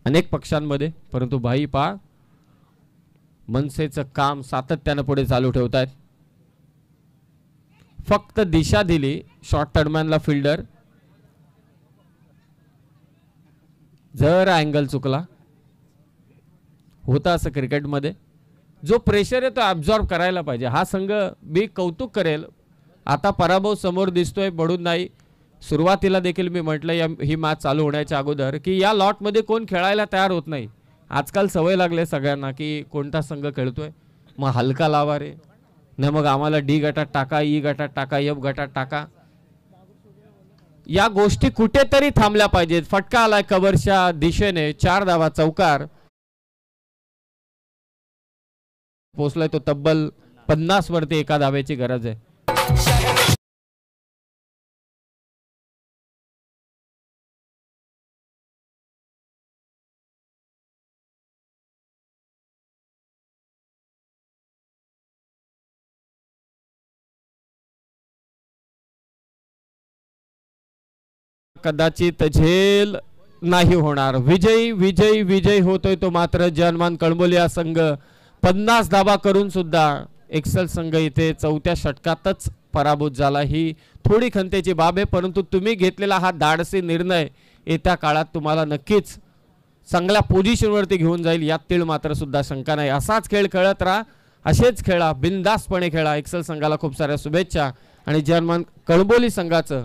Speaker 1: अनेक पक्षांमध्ये, परंतु भाई पा मनसेचं काम सातत्यानं पुढे चालू ठेवत आहेत. फक्त दिशा दिली शॉर्ट दरम्यानला फिल्डर, जर अँगल चुकला होता असं क्रिकेटमध्ये. जो प्रेशर आहे तो ॲब्झॉर्ब करायला पाहिजे. हा संघ मी कौतुक करेल, आता पराभव समोर दिसतोय पडून नाही. सुरुवातीला देखील मी म्हटलं ही मॅच चालू होण्याच्या अगोदर की या लॉटमध्ये कोण खेळायला तयार होत नाही. आजकाल सवय लागले सगळ्यांना की कोणता संघ खेळतोय मग हलका लावा रे, नाही मग आम्हाला डी गटात टाका, ई गटात टाका, एफ गटात टाका. या गोष्टी कुठेतरी थांबल्या पाहिजेत. फटका आलाय कव्हरच्या दिशेने, 4 धावा चौकार पोचलाय तो. तब्बल 50 वरती एका धावेची गरज आहे. कदाचित झेल नाही होणार. विजयी विजयी विजयी होतोय तो मात्र जनमान कळंबोली हा संघ. 50 धावा करून सुद्धा एक्सेल संघ इथे 4थ्या षटकातच पराभूत झाला. ही थोडी खंतेची बाब आहे, परंतु तुम्ही घेतलेला हा धाडसी निर्णय येत्या काळात तुम्हाला नक्कीच चांगल्या पोझिशनवरती घेऊन जाईल यात तीळ मात्र सुद्धा शंका नाही. असाच खेळ खेळत राहा, असेच खेळा, बिनधास्तपणे खेळा. एक्सेल संघाला खूप साऱ्या शुभेच्छा आणि जनमान कळंबोली संघाचं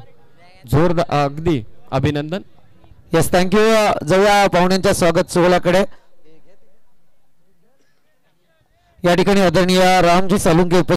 Speaker 1: जोरदार अगदी अभिनंदन.
Speaker 2: Yes, thank you. जाऊया पाहुण्यांच्या स्वागत सोहळ्याकडे. या ठिकाणी आदरणीय रामजी सालुंके